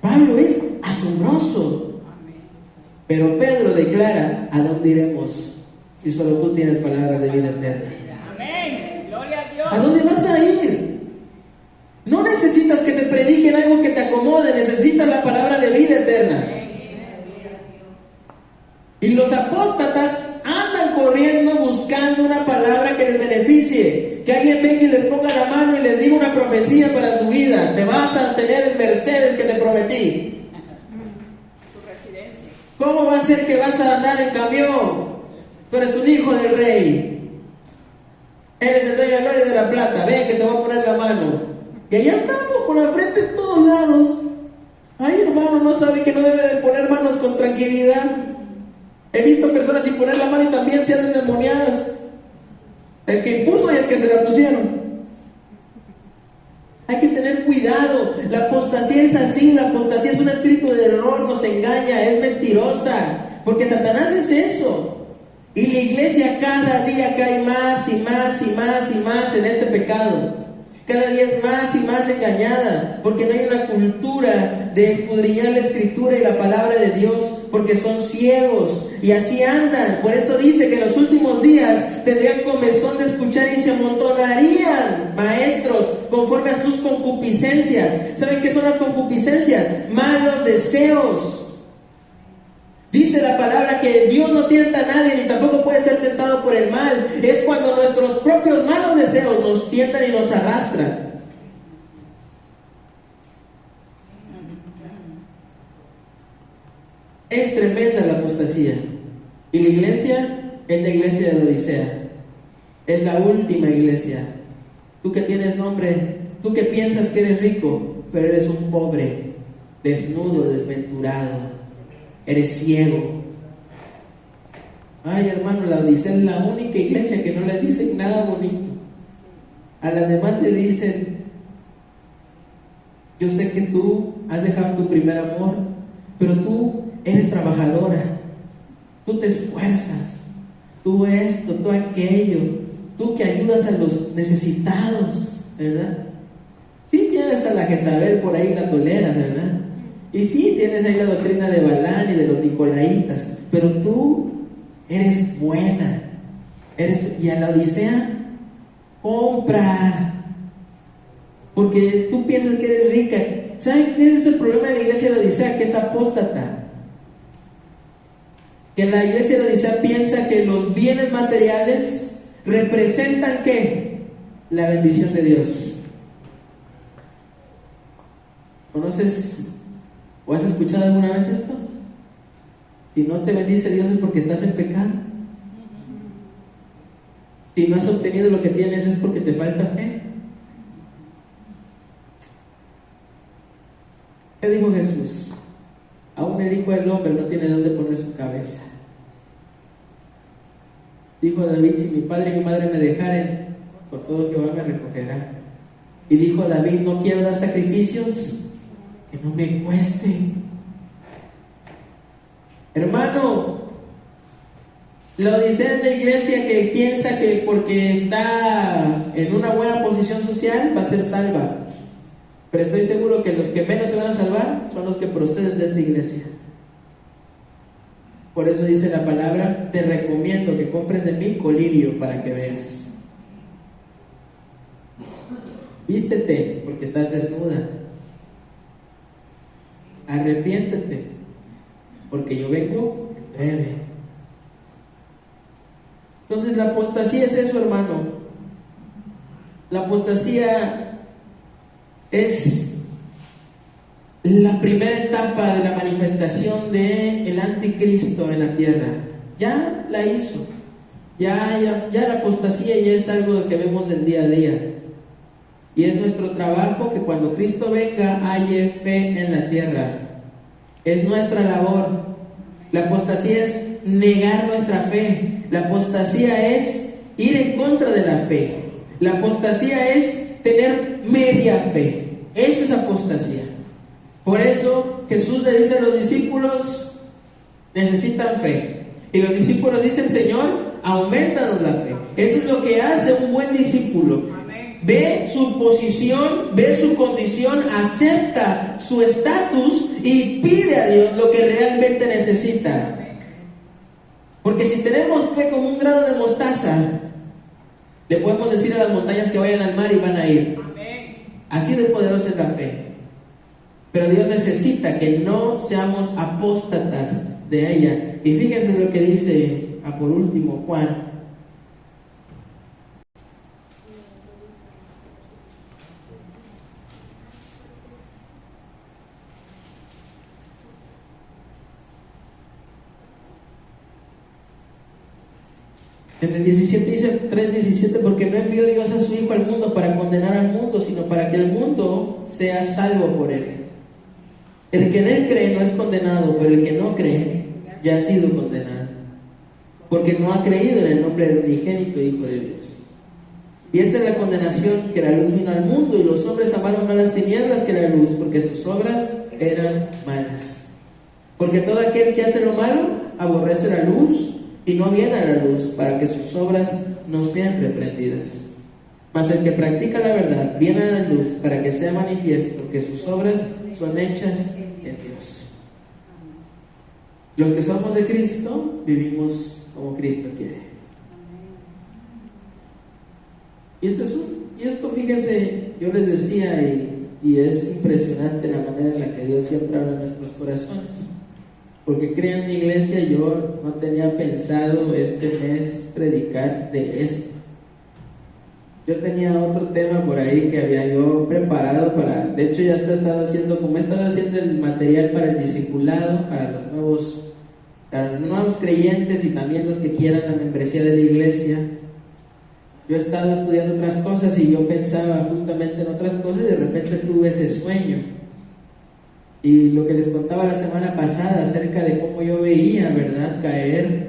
Pablo es asombroso. Pero Pedro declara: ¿a dónde iremos si solo tú tienes palabras de vida eterna? Amén. Gloria a Dios. ¿A dónde vas a ir? No necesitas que te prediquen algo que te acomode, necesitas la palabra de vida eterna. Y los apóstatas andan corriendo buscando una palabra que les beneficie, que alguien venga y les ponga la mano y les diga una profecía para su vida: te vas a tener el Mercedes que te prometí. ¿Cómo va a ser que vas a andar en camión? Tú eres un hijo del rey, eres el dueño del oro y de la plata, ven que te voy a poner la mano. Y allá andamos con la frente en todos lados. Ay, hermano, no sabe que no debe de poner manos con tranquilidad. He visto personas sin poner la mano y también se han endemoniadas. El que impuso y el que se la pusieron. Hay que tener cuidado. La apostasía es así. La apostasía es un espíritu de error, nos engaña, es mentirosa. Porque Satanás es eso. Y la iglesia cada día cae más y más y más y más en este pecado. Cada día es más y más engañada, porque no hay una cultura de escudriñar la Escritura y la palabra de Dios, porque son ciegos y así andan. Por eso dice que en los últimos días tendrían comezón de escuchar y se amontonarían maestros conforme a sus concupiscencias. ¿Saben qué son las concupiscencias? Malos deseos. Dice la palabra que Dios no tienta a nadie ni tampoco puede ser tentado por el mal. Es cuando nuestros propios malos deseos nos tientan y nos arrastran. Es tremenda la apostasía. Y la iglesia es la iglesia de la Odisea. Es la última iglesia. Tú que tienes nombre, tú que piensas que eres rico, pero eres un pobre, desnudo, desventurado. Eres ciego. Ay, hermano, la Odisea es la única iglesia que no le dicen nada bonito. A las demás le dicen: yo sé que tú has dejado tu primer amor, pero tú eres trabajadora, tú te esfuerzas, tú esto, tú aquello, tú que ayudas a los necesitados, ¿verdad? Sí tienes a la Jezabel por ahí, la toleras, ¿verdad? Y sí tienes ahí la doctrina de Balán y de los Nicolaitas, pero tú eres buena, y a la Odisea, compra, porque tú piensas que eres rica. ¿Saben qué es el problema de la iglesia de la Odisea? Que es apóstata. Que la iglesia de la Odisea piensa que los bienes materiales representan ¿qué? La bendición de Dios. ¿Conoces o has escuchado alguna vez esto? Si no te bendice Dios es porque estás en pecado. Si no has obtenido lo que tienes es porque te falta fe. ¿Qué dijo Jesús? Aún el Hijo del Hombre no tiene dónde poner su cabeza. Dijo David: si mi padre y mi madre me dejaren, con todo Jehová me recogerá. Y dijo David: no quiero dar sacrificios que no me cueste. Hermano, la Odisea es la iglesia que piensa que porque está en una buena posición social va a ser salva. Pero estoy seguro que los que menos se van a salvar son los que proceden de esa iglesia. Por eso dice la palabra: te recomiendo que compres de mí colirio para que veas. Vístete porque estás desnuda. Arrepiéntete porque yo vengo en breve. Entonces la apostasía es eso, hermano. La apostasía es la primera etapa de la manifestación del anticristo en la tierra. Ya la hizo. Ya la apostasía ya es algo que vemos del día a día. Y es nuestro trabajo que cuando Cristo venga haya fe en la tierra. Es nuestra labor. La apostasía es negar nuestra fe. La apostasía es ir en contra de la fe. La apostasía es tener media fe. Eso es apostasía. Por eso Jesús le dice a los discípulos: necesitan fe. Y los discípulos dicen: Señor, aumentanos la fe. Eso es lo que hace un buen discípulo. Ve su posición, ve su condición, acepta su estatus y pide a Dios lo que realmente necesita. Porque si tenemos fe como un grano de mostaza, le podemos decir a las montañas que vayan al mar y van a ir. Así de poderosa es la fe. Pero Dios necesita que no seamos apóstatas de ella. Y fíjense lo que dice por último Juan. En el 17 dice 3:17: porque no envió Dios a su Hijo al mundo para condenar al mundo, sino para que el mundo sea salvo por él. El que en él cree no es condenado, pero el que no cree ya ha sido condenado, porque no ha creído en el nombre del unigénito Hijo de Dios. Y esta es la condenación, que la luz vino al mundo, y los hombres amaron más las tinieblas que la luz, porque sus obras eran malas. Porque todo aquel que hace lo malo aborrece la luz y no viene a la luz, para que sus obras no sean reprendidas. Mas el que practica la verdad viene a la luz, para que sea manifiesto que sus obras son hechas en Dios. Los que somos de Cristo vivimos como Cristo quiere. Y esto fíjense, yo les decía, y es impresionante la manera en la que Dios siempre habla en nuestros corazones. Porque créanme, iglesia, yo no tenía pensado este mes predicar de esto. Yo tenía otro tema por ahí que había yo preparado para, de hecho ya he estado haciendo, como he estado haciendo el material para el discipulado, para los nuevos creyentes y también los que quieran la membresía de la iglesia. Yo he estado estudiando otras cosas y yo pensaba justamente en otras cosas, y de repente tuve ese sueño. Y lo que les contaba la semana pasada acerca de cómo yo veía, ¿verdad?, caer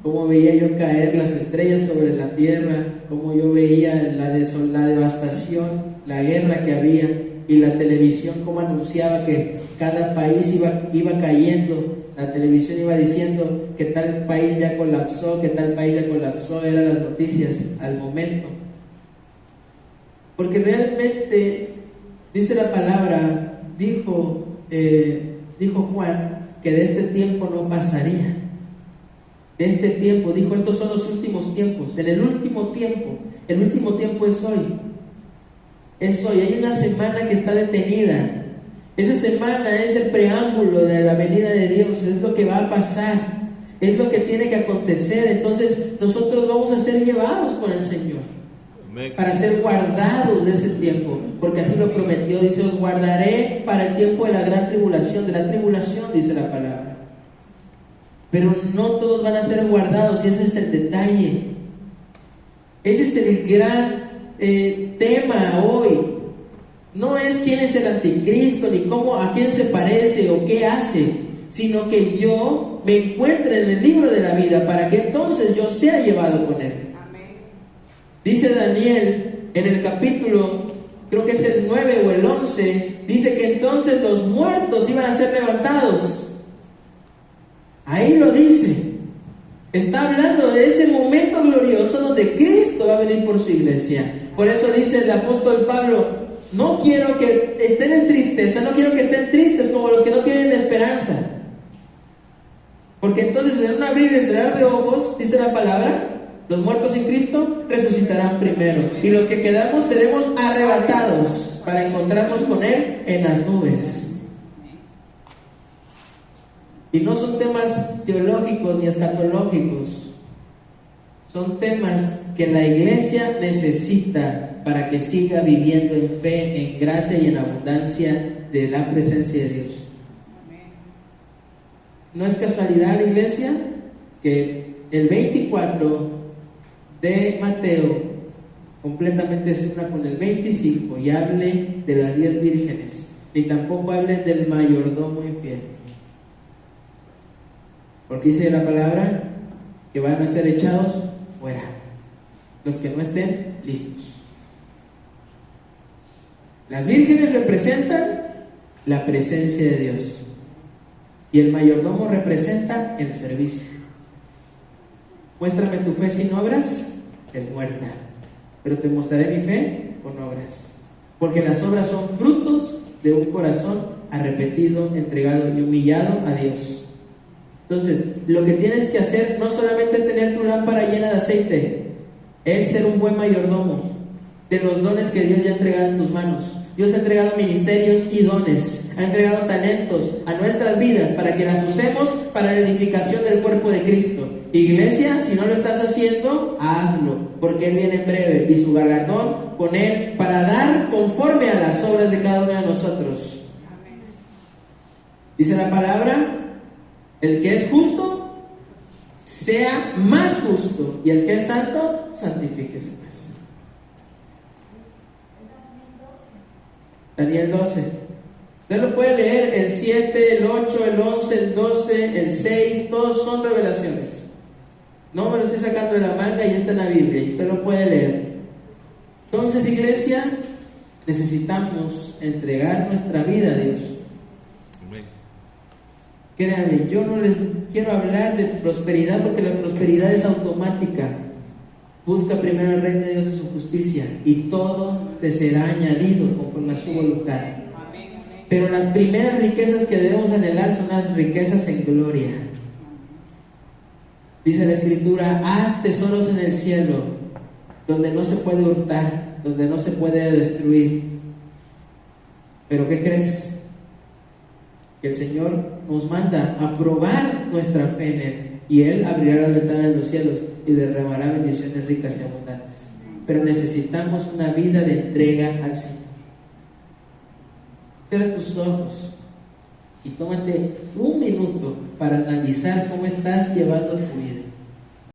cómo veía yo caer las estrellas sobre la tierra, cómo yo veía la devastación, la guerra que había, y la televisión cómo anunciaba que cada país iba cayendo. La televisión iba diciendo que tal país ya colapsó, que tal país ya colapsó, eran las noticias al momento. Porque realmente, dice la palabra, dijo Juan, que de este tiempo no pasaría. De este tiempo, dijo, estos son los últimos tiempos. En el último tiempo es hoy. Es hoy. Hay una semana que está detenida. Esa semana es el preámbulo de la venida de Dios, es lo que va a pasar, es lo que tiene que acontecer. Entonces nosotros vamos a ser llevados por el Señor. Amén. Para ser guardados de ese tiempo, porque así lo prometió. Dice, os guardaré para el tiempo de la gran tribulación, dice la palabra. Pero no todos van a ser guardados, y ese es el detalle. Ese es el gran tema hoy. No es quién es el anticristo, ni cómo, a quién se parece o qué hace, sino que yo me encuentre en el libro de la vida para que entonces yo sea llevado con él. Amén. Dice Daniel en el capítulo, creo que es el 9 o el 11, dice que entonces los muertos iban a ser levantados. Ahí lo dice. Está hablando de ese momento glorioso donde Cristo va a venir por su iglesia. Por eso dice el apóstol Pablo, no quiero que estén en tristeza, no quiero que estén tristes como los que no tienen esperanza. Porque entonces en un abrir y cerrar de ojos, dice la palabra, los muertos en Cristo resucitarán primero. Y los que quedamos seremos arrebatados para encontrarnos con Él en las nubes. Y no son temas teológicos ni escatológicos. Son temas que la iglesia necesita para que siga viviendo en fe, en gracia y en abundancia de la presencia de Dios. No es casualidad, iglesia, que el 24 de Mateo completamente se una con el 25 y hable de las 10 vírgenes, ni tampoco hable del mayordomo infiel. Porque dice la palabra que van a ser echados fuera los que no estén listos. Las vírgenes representan la presencia de Dios y el mayordomo representa el servicio. Muéstrame tu fe sin obras, es muerta, pero te mostraré mi fe con obras, porque las obras son frutos de un corazón arrepentido, entregado y humillado a Dios. Entonces, lo que tienes que hacer no solamente es tener tu lámpara llena de aceite, es ser un buen mayordomo de los dones que Dios ya ha entregado en tus manos. Dios ha entregado ministerios y dones, ha entregado talentos a nuestras vidas para que las usemos para la edificación del cuerpo de Cristo. Iglesia, si no lo estás haciendo, hazlo, porque Él viene en breve y su galardón con Él para dar conforme a las obras de cada uno de nosotros. Dice la palabra, el que es justo sea más justo, y el que es santo, santifíquese más. Daniel 12. Usted lo puede leer, el 7, el 8, el 11, el 12, el 6, todos son revelaciones. No me lo estoy sacando de la manga y está en la Biblia, y usted lo puede leer. Entonces, iglesia, necesitamos entregar nuestra vida a Dios. Créanme, yo no les quiero hablar de prosperidad porque la prosperidad es automática. Busca primero el reino de Dios y su justicia, y todo te será añadido conforme a su voluntad. Pero las primeras riquezas que debemos anhelar son las riquezas en gloria. Dice la Escritura, haz tesoros en el cielo, donde no se puede hurtar, donde no se puede destruir. Pero ¿qué crees? Que el Señor nos manda a probar nuestra fe en Él, y Él abrirá las ventanas de los cielos y derramará bendiciones ricas y abundantes. Pero necesitamos una vida de entrega al Señor. Cierra tus ojos y tómate un minuto para analizar cómo estás llevando tu vida.